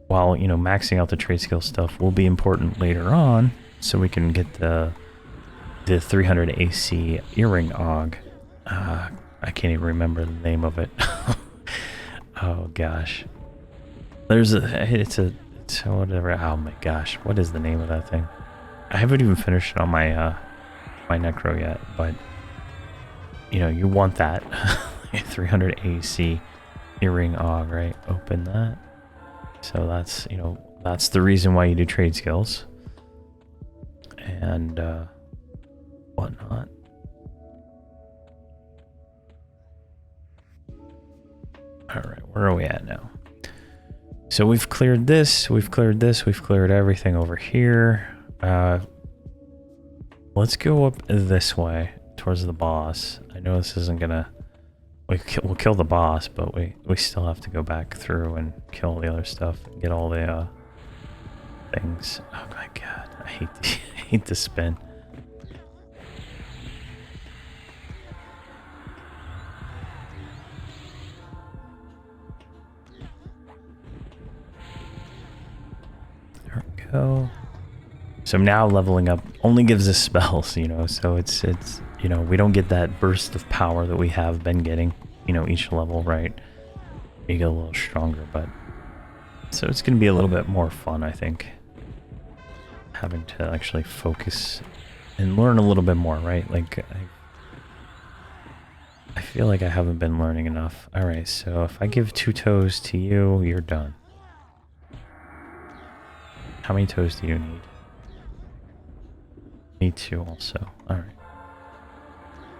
while, you know, maxing out the trade skill stuff will be important later on, so we can get the 300 AC earring AUG. I can't even remember the name of it. Oh gosh. It's whatever. Oh my gosh, what is the name of that thing? I haven't even finished it on my my Necro yet, but you know, you want that 300 AC earring AUG, right? Open that. So that's, you know, that's the reason why you do trade skills and whatnot. All right, where are we at now? So we've cleared this, we've cleared this, we've cleared everything over here. Let's go up this way towards the boss. I know this isn't gonna... We'll kill the boss, but we still have to go back through and kill the other stuff and get all the things. Oh my god, I hate the spin. go. So now leveling up only gives us spells, you know, so it's you know, we don't get that burst of power that we have been getting, you know, each level, right? You get a little stronger, but so it's going to be a little bit more fun, I think. Having to actually focus and learn a little bit more, right? Like, I feel like I haven't been learning enough. Alright, so if I give 2 toes to you, you're done. How many toes do you need? Need 2 also. Alright.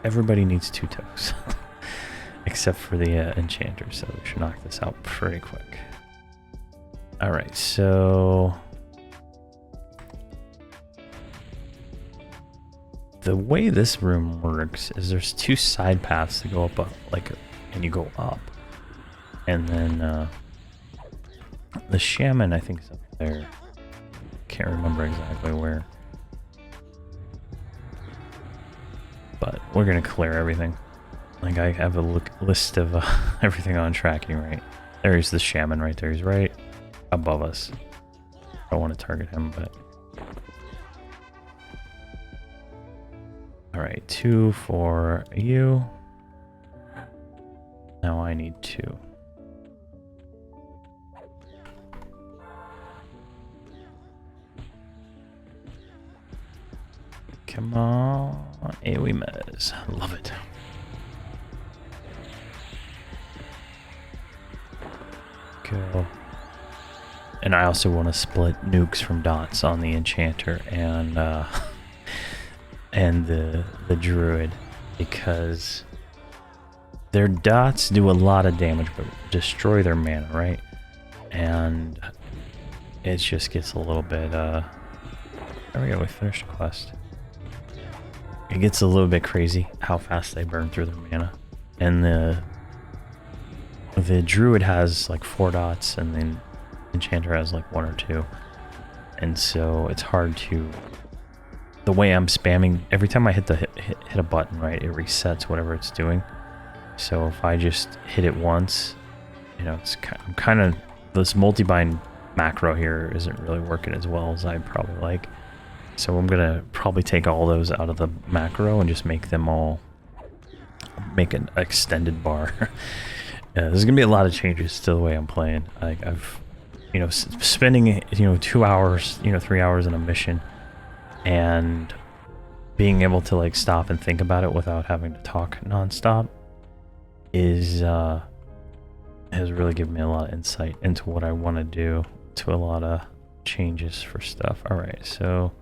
Everybody needs 2 toes. Except for the enchanter, so we should knock this out pretty quick. Alright, so... the way this room works is there's 2 side paths that go up, like, and you go up. And then, the shaman, I think, is up there. Can't remember exactly where. But we're gonna clear everything. Like, I have a list of everything on tracking, right? There's the shaman right there. He's right above us. I don't want to target him, but... Alright, 2 for you. Now I need 2. Come on. AoE Mez. Love it. Go. And I also want to split nukes from dots on the enchanter and the druid, because their dots do a lot of damage but destroy their mana, right? And it just gets a little bit there we go, we finished the quest. It gets a little bit crazy how fast they burn through their mana. And the druid has like 4 dots and then enchanter has like 1 or 2. And so it's hard to... the way I'm spamming, every time I hit a button, right, it resets whatever it's doing. So if I just hit it once, you know, I'm kind of... this multi-bind macro here isn't really working as well as I'd probably like. So I'm gonna probably take all those out of the macro and just make them all... make an extended bar. Yeah, there's gonna be a lot of changes to the way I'm playing. I've, you know, spending, you know, 2 hours, you know, 3 hours in a mission, and being able to like stop and think about it without having to talk nonstop is has really given me a lot of insight into what I want to do, to a lot of changes for stuff. All right, so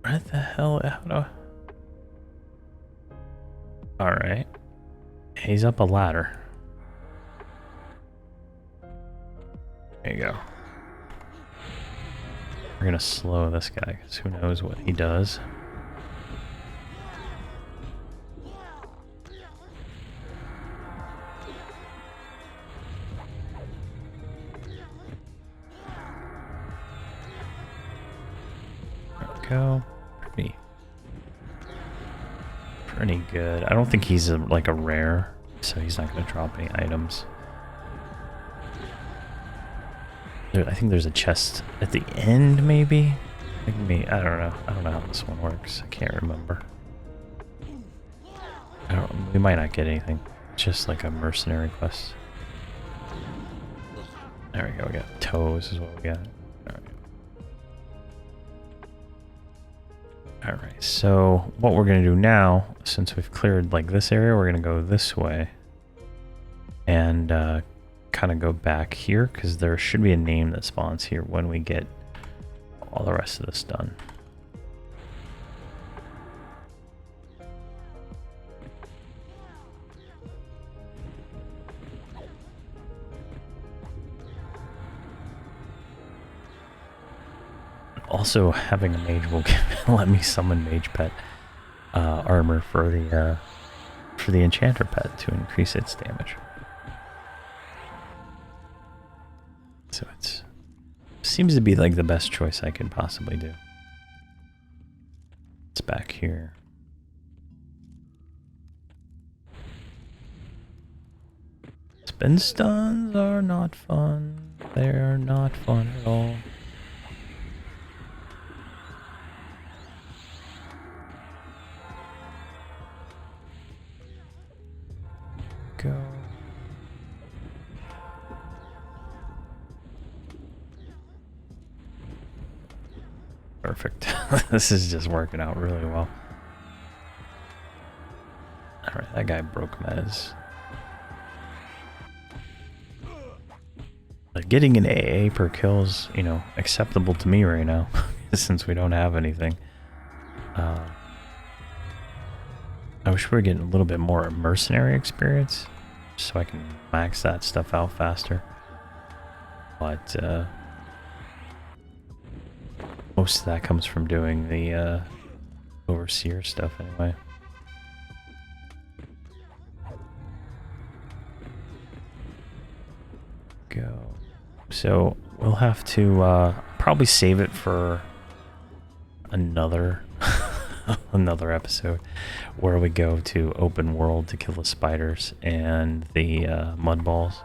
what the hell? How do I... all right, he's up a ladder. There you go. We're gonna slow this guy, because who knows what he does. There we go. Pretty good. I don't think he's like a rare, so he's not gonna drop any items. I think there's a chest at the end, maybe? Maybe, I don't know. I don't know how this one works. I can't remember. We might not get anything. It's just like a mercenary quest. There we go. We got toes is what we got. Alright, so what we're going to do now, since we've cleared like this area, we're going to go this way. And kind of go back here, because there should be a name that spawns here when we get all the rest of this done. Also, having a mage will let me summon mage pet armor for the enchanter pet to increase its damage. So it seems to be like the best choice I could possibly do. It's back here. Let's Spin stuns are not fun. They're not fun at all. Go. Perfect. This is just working out really well. Alright, that guy broke Mez. But getting an AA per kill is, you know, acceptable to me right now, since we don't have anything. I wish we were getting a little bit more mercenary experience, so I can max that stuff out faster. But, most of that comes from doing the, overseer stuff anyway. Go. So we'll have to probably save it for another another episode where we go to open world to kill the spiders and the mud balls.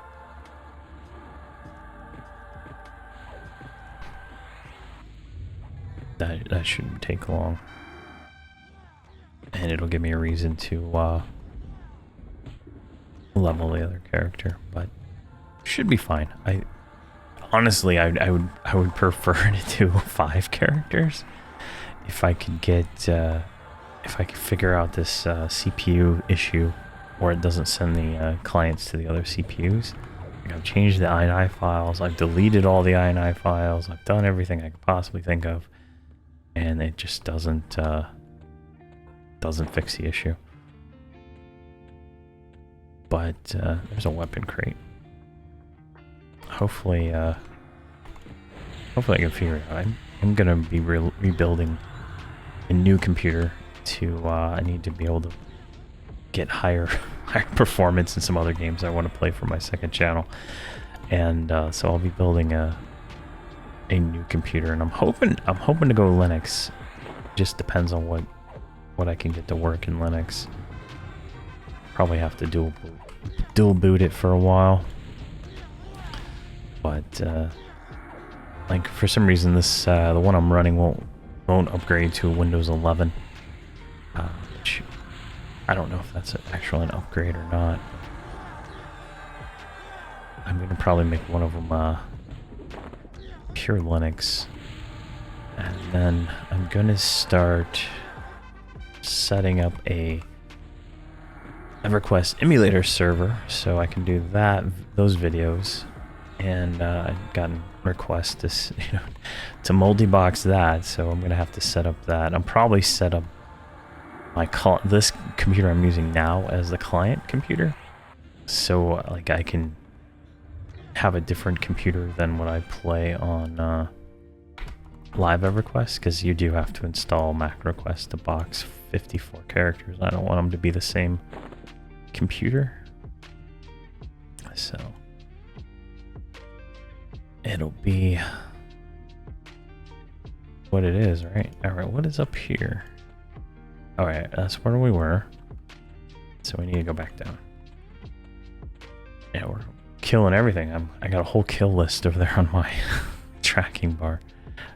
That shouldn't take long, and it'll give me a reason to level the other character, but should be fine. Honestly, I would prefer to do 5 characters if I could get if I could figure out this CPU issue where it doesn't send the clients to the other CPUs. Like, I've changed the INI files, I've deleted all the INI files, I've done everything I could possibly think of, and it just doesn't fix the issue. But there's a weapon crate. Hopefully I can figure it out. I'm gonna be rebuilding a new computer to I need to be able to get higher performance in some other games I want to play for my second channel, and so I'll be building a new computer, and I'm hoping to go Linux. Just depends on what I can get to work in Linux. Probably have to dual boot it for a while. But like, for some reason this the one I'm running won't upgrade to Windows 11, which I don't know if that's actually an upgrade or not. I'm gonna probably make one of them pure Linux, and then I'm gonna start setting up a Everquest emulator server so I can do those videos. And I've gotten requests to multi-box that, so I'm gonna have to set up that. I'm probably set up this computer I'm using now as the client computer, so like I can have a different computer than what I play on live Everquest, because you do have to install MacRequest to box 54 characters. I don't want them to be the same computer, so it'll be what it is, right? Alright, what is up here? Alright, that's where we were. So we need to go back down. Yeah, we're killing everything. I got a whole kill list over there on my tracking bar.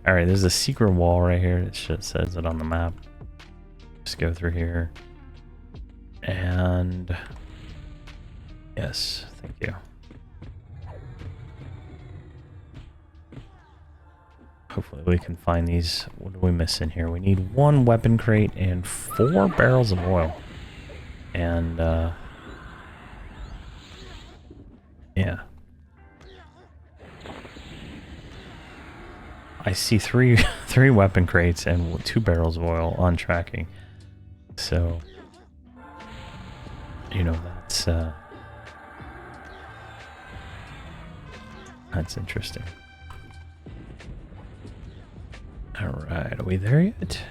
Alright, there's a secret wall right here. It says it on the map. Just go through here. And yes, thank you. Hopefully we can find these. What do we miss in here? We need 1 weapon crate and 4 barrels of oil. And yeah. I see three weapon crates and 2 barrels of oil on tracking. So, you know, that's interesting. Alright, are we there yet?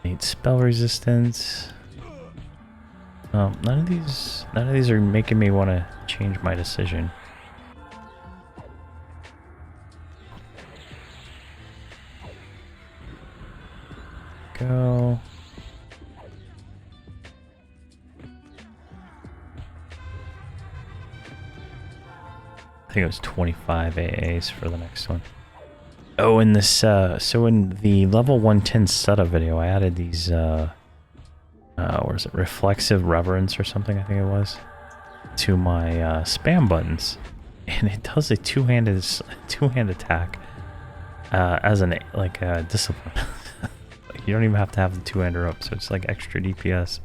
Need spell resistance. None of these are making me want to change my decision. Go. think it was 25 AAs for the next one. Oh, in this, so in the level 110 setup video, I added these, what is it, reflexive reverence or something, I think it was, to my spam buttons. And it does a two-hand attack as an, like, discipline. You don't even have to have the two-hander up, so it's like extra DPS.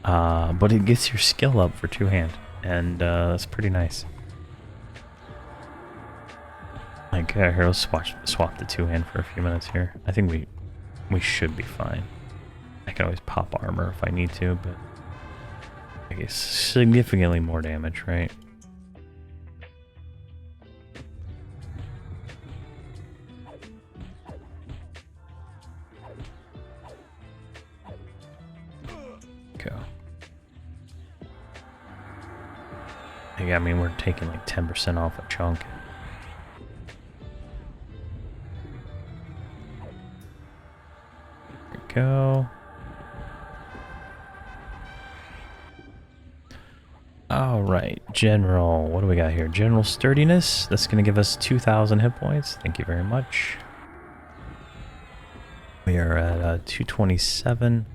But it gets your skill up for two-hand, and that's pretty nice. Like, here, let's swap the two-hand for a few minutes here. I think we should be fine. I can always pop armor if I need to, but I guess significantly more damage, right? Go. Yeah, I mean, we're taking like 10% off a chunk. There we go. All right, general. What do we got here? General sturdiness. That's going to give us 2,000 hit points. Thank you very much. We are at 227.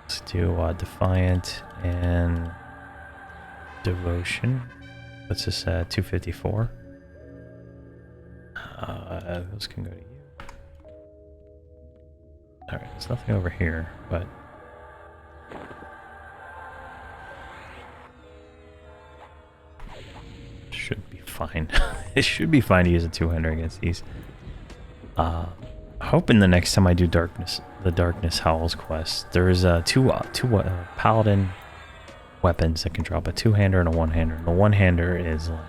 Let's do Defiant and Devotion. What's this at 254? Those can go to you. Alright, there's nothing over here, but should be fine. It should be fine to use a two-hander against these. Hoping the next time I do the Darkness Howls quest, there's two paladin weapons that can drop a two-hander and a one-hander. And the one-hander is like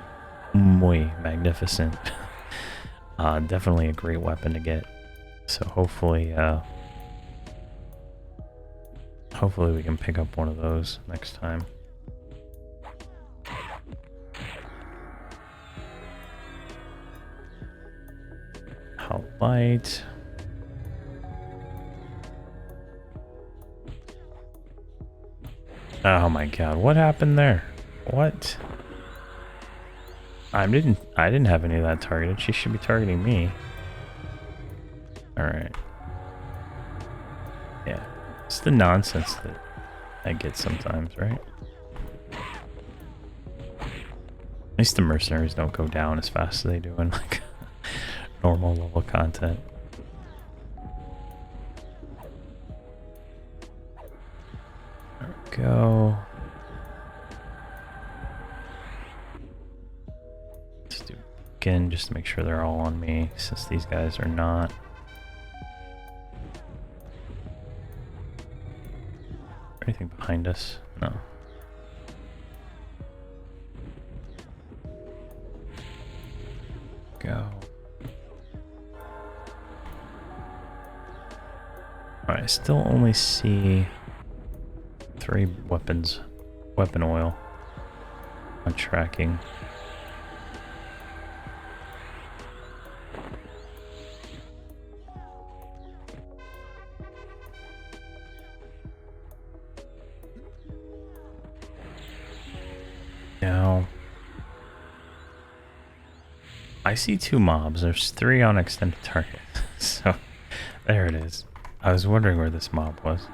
muy magnificent. Definitely a great weapon to get. So hopefully we can pick up one of those next time. How light. Oh my god, what happened there? What? I didn't have any of that targeted. She should be targeting me. Alright. Yeah. It's the nonsense that I get sometimes, right? At least the mercenaries don't go down as fast as they do in like normal level content. There we go. Let's do it again just to make sure they're all on me, since these guys are not. Anything behind us? No. Go. Alright, I still only see 3 weapons. Weapon oil. I'm tracking. Now, I see 2 mobs. There's 3 on extended target. So, there it is. I was wondering where this mob was.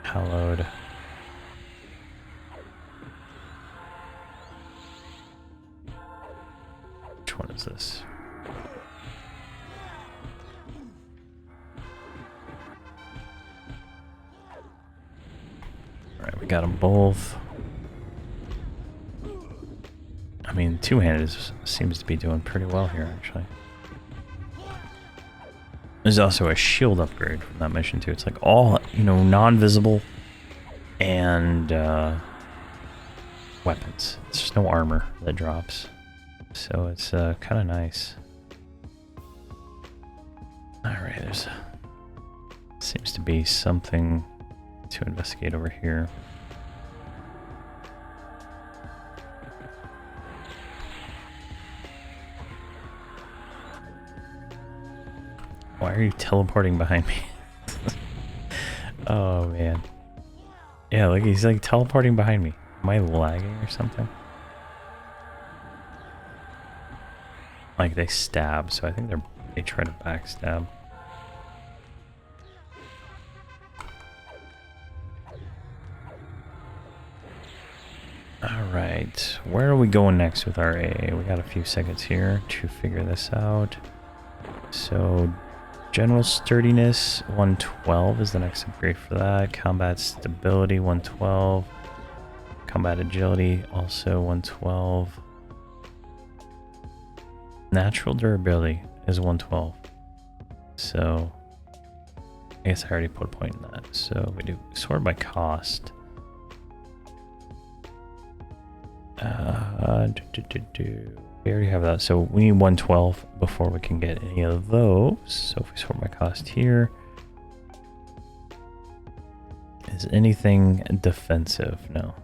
Hallowed. Which one is this? Alright, we got them both. I mean, two-handed seems to be doing pretty well here, actually. There's also a shield upgrade from that mission, too. It's like all, you know, non-visible and weapons. It's just no armor that drops. So it's kind of nice. Alright, there's... seems to be something to investigate over here. Why are you teleporting behind me? Oh man. Yeah, like he's like teleporting behind me. Am I lagging or something? Like they stab, so I think they try to backstab. Alright, where are we going next with our AA? We got a few seconds here to figure this out. So, general sturdiness, 112 is the next upgrade for that. Combat stability, 112. Combat agility, also 112. Natural durability is 112. So, I guess I already put a point in that. So, we do sort by cost. We already have that, so we need 112 before we can get any of those. So if we sort by cost here, is anything defensive? No.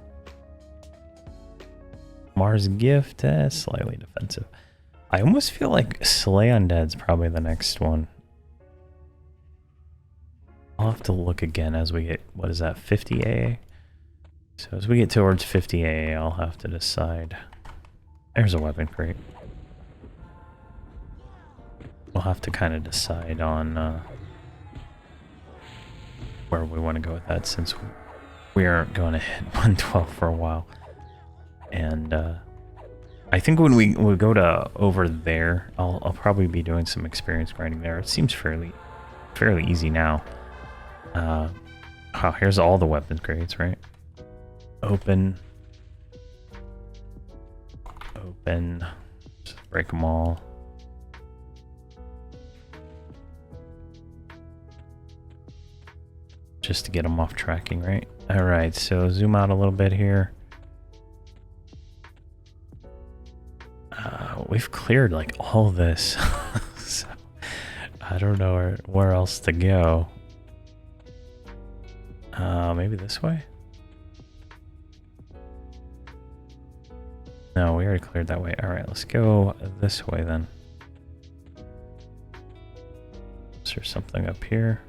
Mars gift, slightly defensive. I almost feel like Slay Undead's probably the next one. I'll have to look again as we get, what is that, 50 AA? So as we get towards 50 AA, I'll have to decide. There's a weapon crate. We'll have to kind of decide on where we want to go with that, since we aren't going to hit 112 for a while. And I think when we go to over there, I'll probably be doing some experience grinding there. It seems fairly easy now. Oh, here's all the weapons crates, right? Open. Just break them all. Just to get them off tracking, right? Alright, so zoom out a little bit here. We've cleared like all this. So I don't know where else to go. Maybe this way? No, we already cleared that way. Alright, let's go this way then. Is there something up here?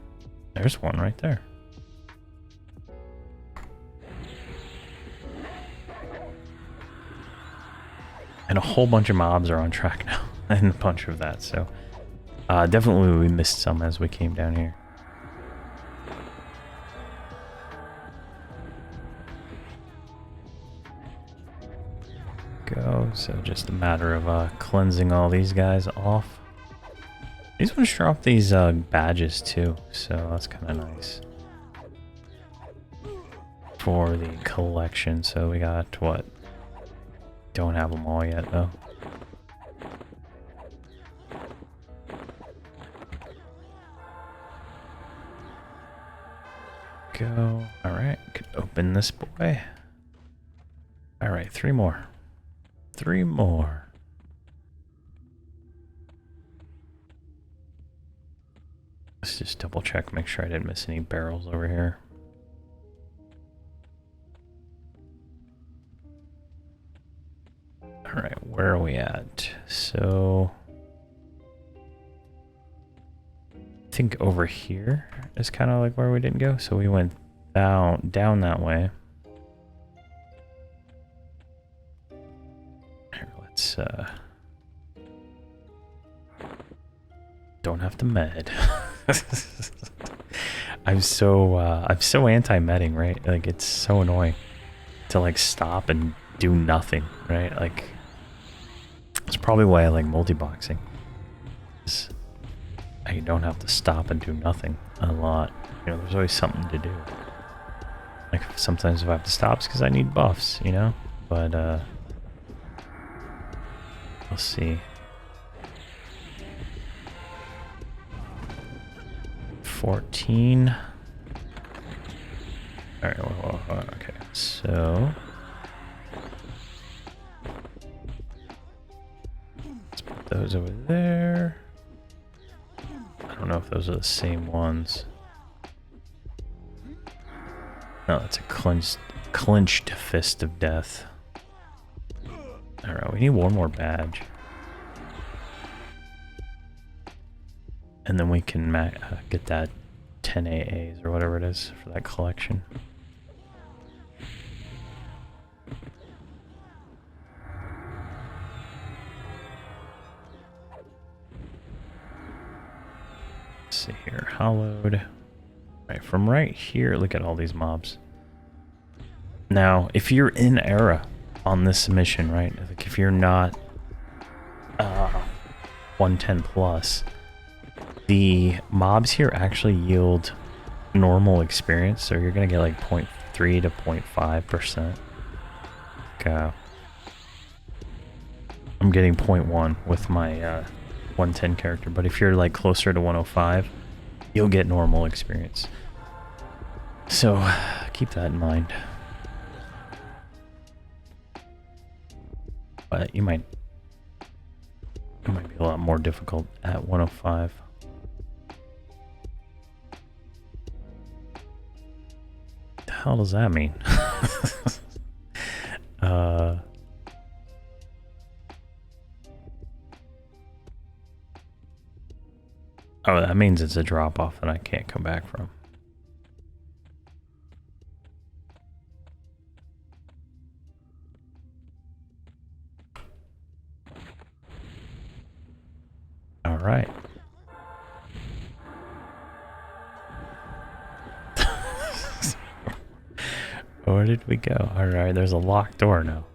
There's one right there. And a whole bunch of mobs are on track now. And a bunch of that, so definitely we missed some as we came down here. Go, so just a matter of cleansing all these guys off. These ones drop these badges too, so that's kind of nice for the collection. So we got what? Don't have them all yet though. Go. All right, could open this boy. All right, 3 more. 3 more. Let's just double check, make sure I didn't miss any barrels over here. All right, where are we at? So I think over here is kind of like where we didn't go. So we went down that way. Here, let's don't have to med. I'm so anti-medding, right? Like it's so annoying to like stop and do nothing, right? Like it's probably why I like multi-boxing. I don't have to stop and do nothing a lot. You know, there's always something to do. Like sometimes if I have to stop, it's because I need buffs, you know? But we'll see. 14. Alright, okay, so let's put those over there. I don't know if those are the same ones. No, it's a clenched fist of death. Alright, we need one more badge. And then we can get that 10 AAs or whatever it is for that collection. Let's see here. Hallowed. Right, from right here, look at all these mobs. Now, if you're in era on this mission, right? Like if you're not 110 plus, the mobs here actually yield normal experience, so you're gonna get like 0.3 to 0.5%. I'm getting 0.1 with my 110 character, but if you're like closer to 105, you'll get normal experience. So keep that in mind. But it might be a lot more difficult at 105. What the hell does that mean? Oh, that means it's a drop off that I can't come back from. All right. Where did we go? All right, there's a locked door now.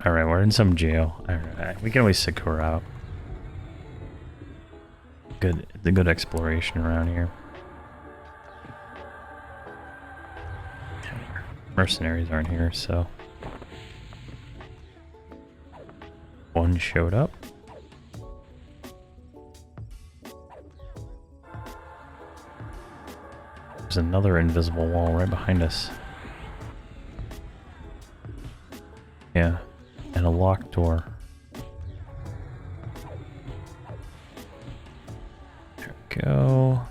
All right, we're in some jail. All right, we can always secure out. The good exploration around here. Mercenaries aren't here, so one showed up. There's another invisible wall right behind us. Yeah, and a locked door. There we go.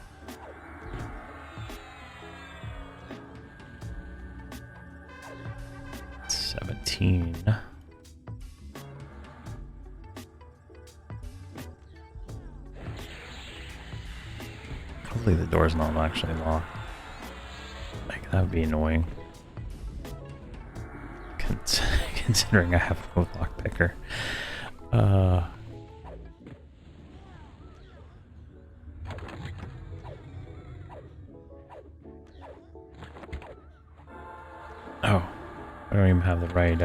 Hopefully the door's not actually locked. Like, that would be annoying. Considering I have no lockpicker. Oh, I don't even have the right,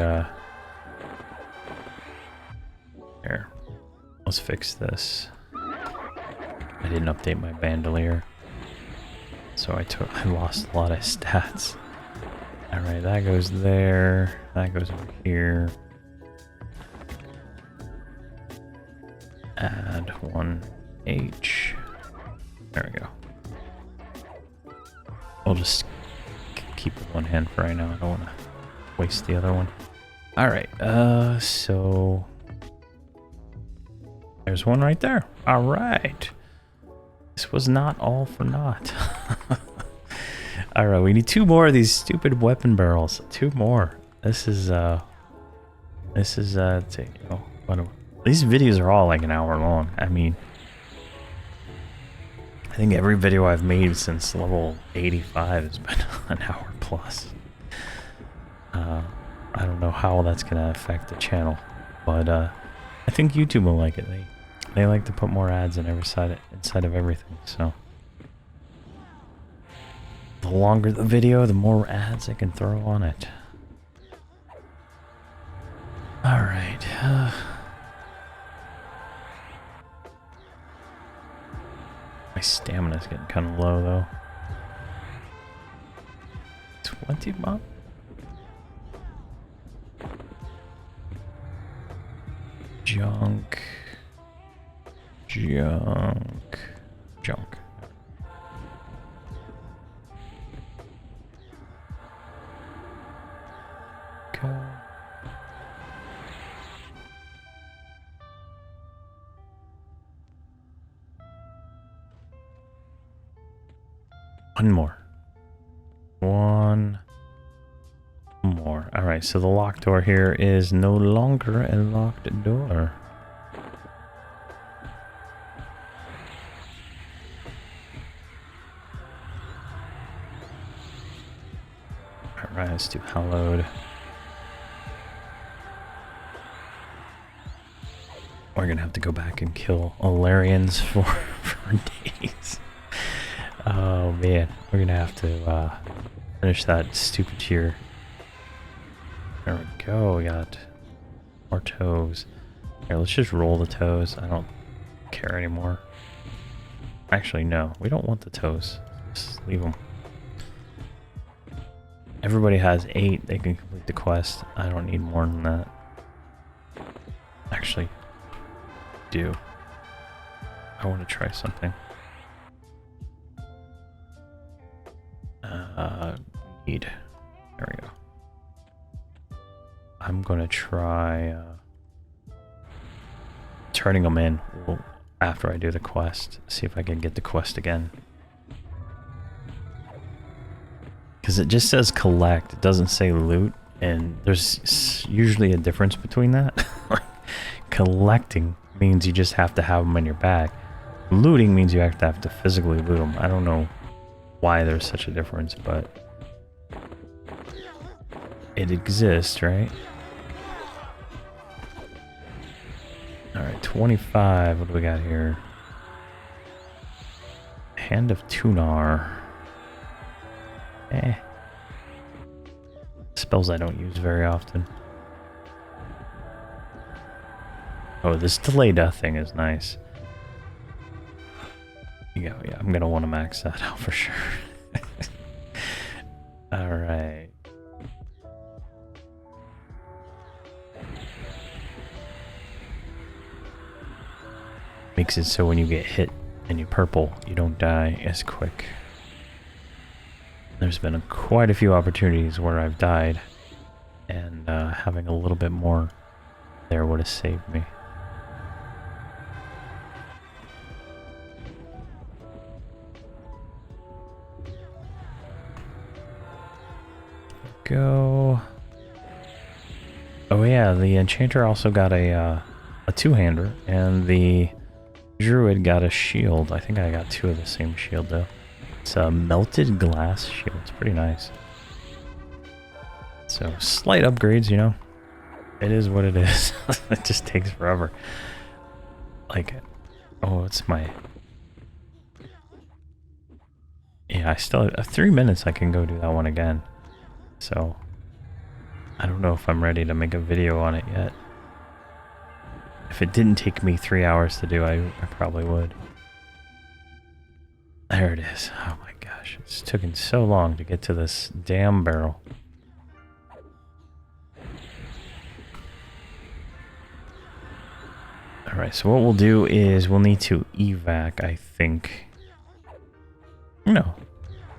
Here, let's fix this. I didn't update my bandolier, so I lost a lot of stats. Alright, that goes there, that goes over here. Add 1H. There we go. We'll just keep it one hand for right now. I don't want to waste the other one. Alright, so there's one right there. Alright. This was not all for naught. Alright, we need 2 more of these stupid weapon barrels. 2 more. This is, you know, these videos are all like an hour long. I mean, I think every video I've made since level 85 has been an hour plus. I don't know how that's going to affect the channel, but I think YouTube will like it. They like to put more ads in inside of everything, so the longer the video, the more ads I can throw on it. Alright. My stamina's getting kind of low, though. 20 bomb? Junk. Go. One more. Alright, so the locked door here is no longer a locked door. Alright, let's do hallowed. We're gonna have to go back and kill Alarians for days. Oh man, we're gonna have to finish that stupid tier. There we go, we got more toes. Here, let's just roll the toes. I don't care anymore. Actually, no, we don't want the toes. Just leave them. Everybody has 8, they can complete the quest. I don't need more than that. Actually, do. I want to try something. Need. There we go. I'm gonna try turning them in after I do the quest. See if I can get the quest again. Because it just says collect, it doesn't say loot, and there's usually a difference between that. Collecting means you just have to have them in your bag. Looting means you have to physically loot them. I don't know why there's such a difference, but it exists, right? Alright, 25. What do we got here? Hand of Tunar. Spells I don't use very often. Oh, this delay death thing is nice. Yeah, I'm gonna want to max that out for sure. Alright. Makes it so when you get hit and you purple, you don't die as quick. There's been quite a few opportunities where I've died, and having a little bit more there would have saved me. Go. Oh yeah, the enchanter also got a two-hander, and the druid got a shield. I think I got 2 of the same shield though. It's a melted glass shield. It's pretty nice. So slight upgrades, you know. It is what it is. It just takes forever. Like, oh, it's my. Yeah, I still have 3 minutes. I can go do that one again. So I don't know if I'm ready to make a video on it yet. If it didn't take me 3 hours to do, I probably would. There it is. Oh my gosh. It's taken so long to get to this damn barrel. Alright, so what we'll do is we'll need to evac, I think. No.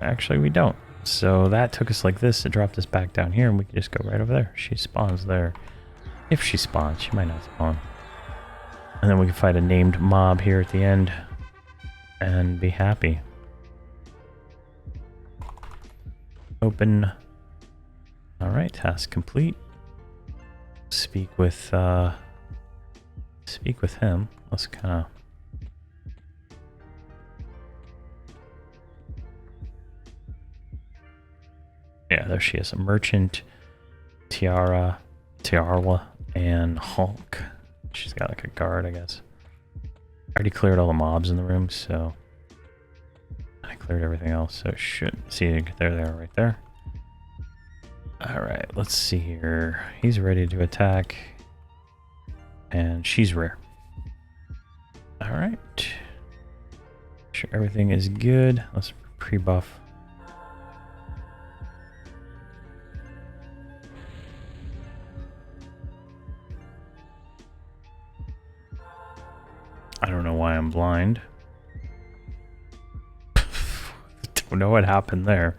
Actually, we don't. So that took us like this. It dropped us back down here, and we can just go right over there. She spawns there. If she spawns, she might not spawn. And then we can fight a named mob here at the end and be happy. Open. Alright, task complete. Speak with him. Let's kinda yeah, there she is. A merchant, Tiara, and Hulk. She's got like a guard, I guess. I already cleared all the mobs in the room, so I cleared everything else, so it should see there, right there. Alright, let's see here. He's ready to attack. And she's rare. Alright. Sure everything is good. Let's pre-buff. I don't know why I'm blind. Don't know what happened there.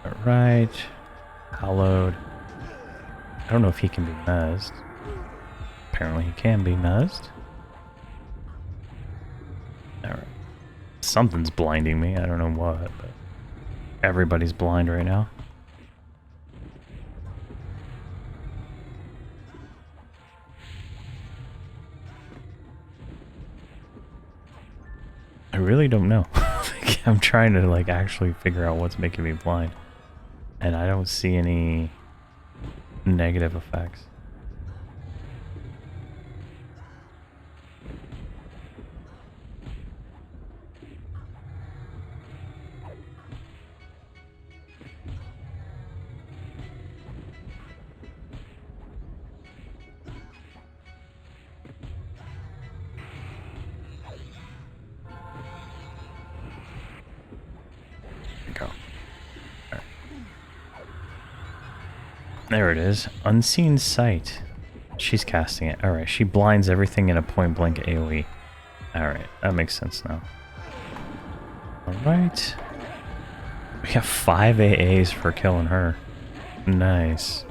Alright. Hallowed. I don't know if he can be mezzed. Apparently he can be mezzed. Alright. Something's blinding me. I don't know what, but everybody's blind right now. I really don't know. I'm trying to like actually figure out what's making me blind. And I don't see any negative effects. There it is. Unseen sight. She's casting it. Alright, she blinds everything in a point-blank AoE. Alright, that makes sense now. Alright. We have 5 AAs for killing her. Nice.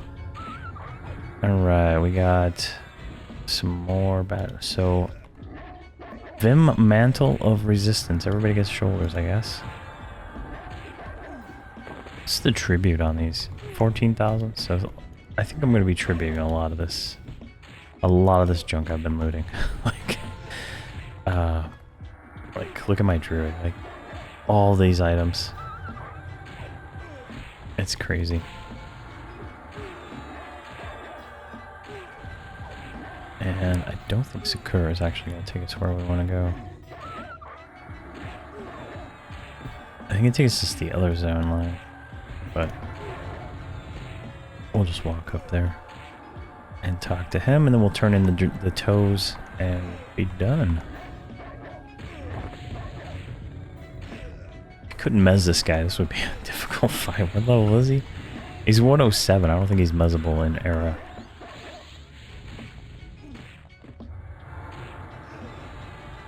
Alright, we got some more bad. So, Vim Mantle of Resistance. Everybody gets shoulders, I guess. What's the tribute on these? 14,000? So, I think I'm going to be tributing a lot of this. A lot of this junk I've been looting. like, look at my druid. Like, all these items. It's crazy. And I don't think Sakura is actually going to take us where we want to go. I think it takes us to the other zone line. But we'll just walk up there and talk to him, and then we'll turn in the toes and be done. I couldn't mez this guy. This would be a difficult fight. What level is he? He's 107. I don't think he's mezzable in era.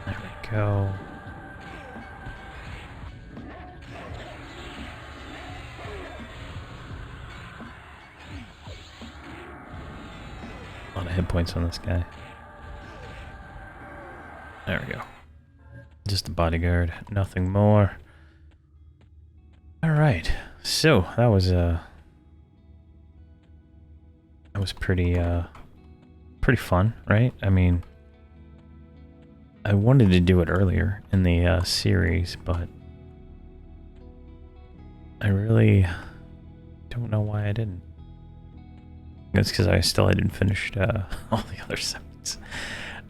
There we go. A lot of hit points on this guy. There we go. Just a bodyguard, nothing more. Alright, so that was pretty fun, right? I mean, I wanted to do it earlier in the series, but I really don't know why I didn't. It's because I didn't finish all the other segments.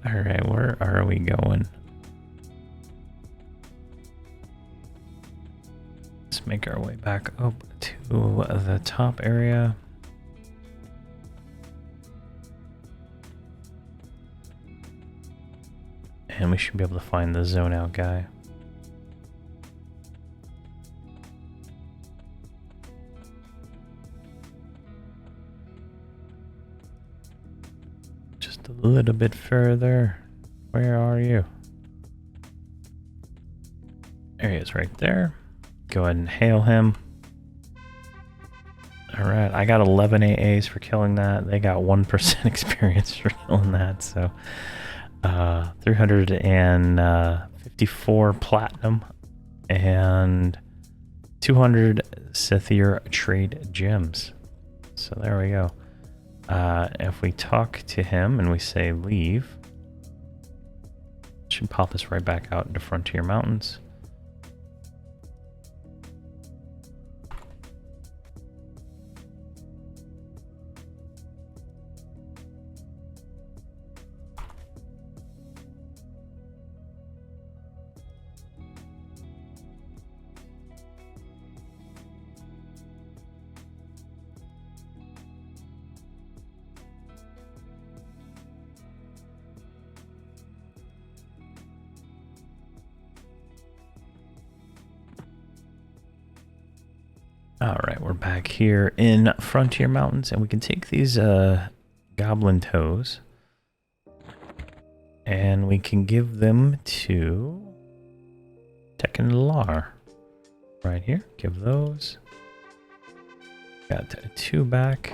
Alright, where are we going? Let's make our way back up to the top area. And we should be able to find the zone out guy. Just a little bit further. Where are you? There he is, right there. Go ahead and hail him. Alright, I got 11 AAs for killing that. They got 1% experience for killing that, so 354 platinum and 200 Sethir trade gems. So there we go. If we talk to him and we say leave, it should pop us right back out into Frontier Mountains. Alright, we're back here in Frontier Mountains, and we can take these goblin toes and we can give them to Tekken Lar. Right here, give those. Got 2 back.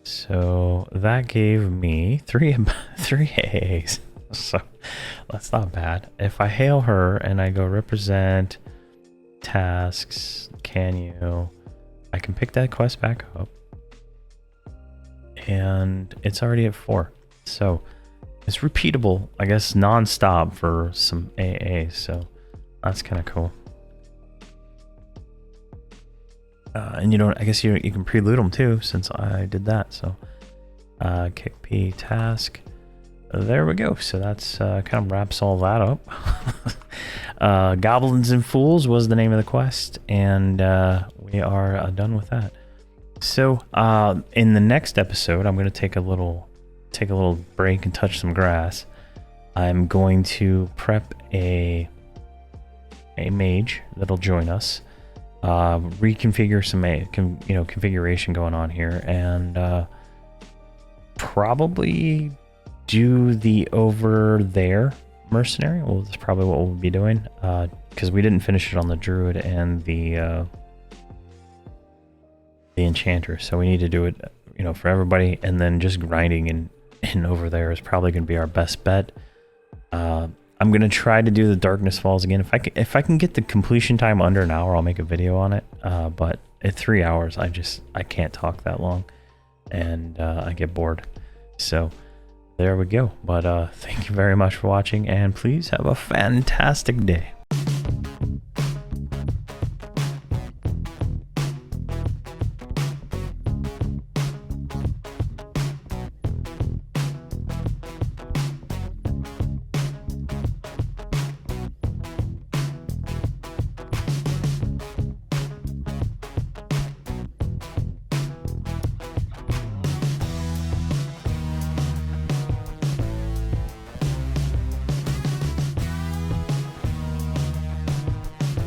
So that gave me 3 AAs. So that's not bad. If I hail her and I go represent tasks, can you? I can pick that quest back up. And it's already at 4. So it's repeatable, I guess, non-stop for some AA. So that's kind of cool. And you don't, I guess you can preload them too, since I did that. So kick P task. There we go. So that's kind of wraps all that up. Goblins and Fools was the name of the quest, and we are done with that. So in the next episode, I'm going to take a little break and touch some grass. I'm going to prep a mage that'll join us, reconfigure some configuration going on here, and probably do the over there mercenary. Well, that's probably what we'll be doing, because we didn't finish it on the druid and the enchanter, so we need to do it, for everybody, and then just grinding in over there is probably going to be our best bet. I'm going to try to do the Darkness Falls again. If I can get the completion time under an hour, I'll make a video on it. But at 3 hours, I can't talk that long, and I get bored. So there we go. But thank you very much for watching, and please have a fantastic day.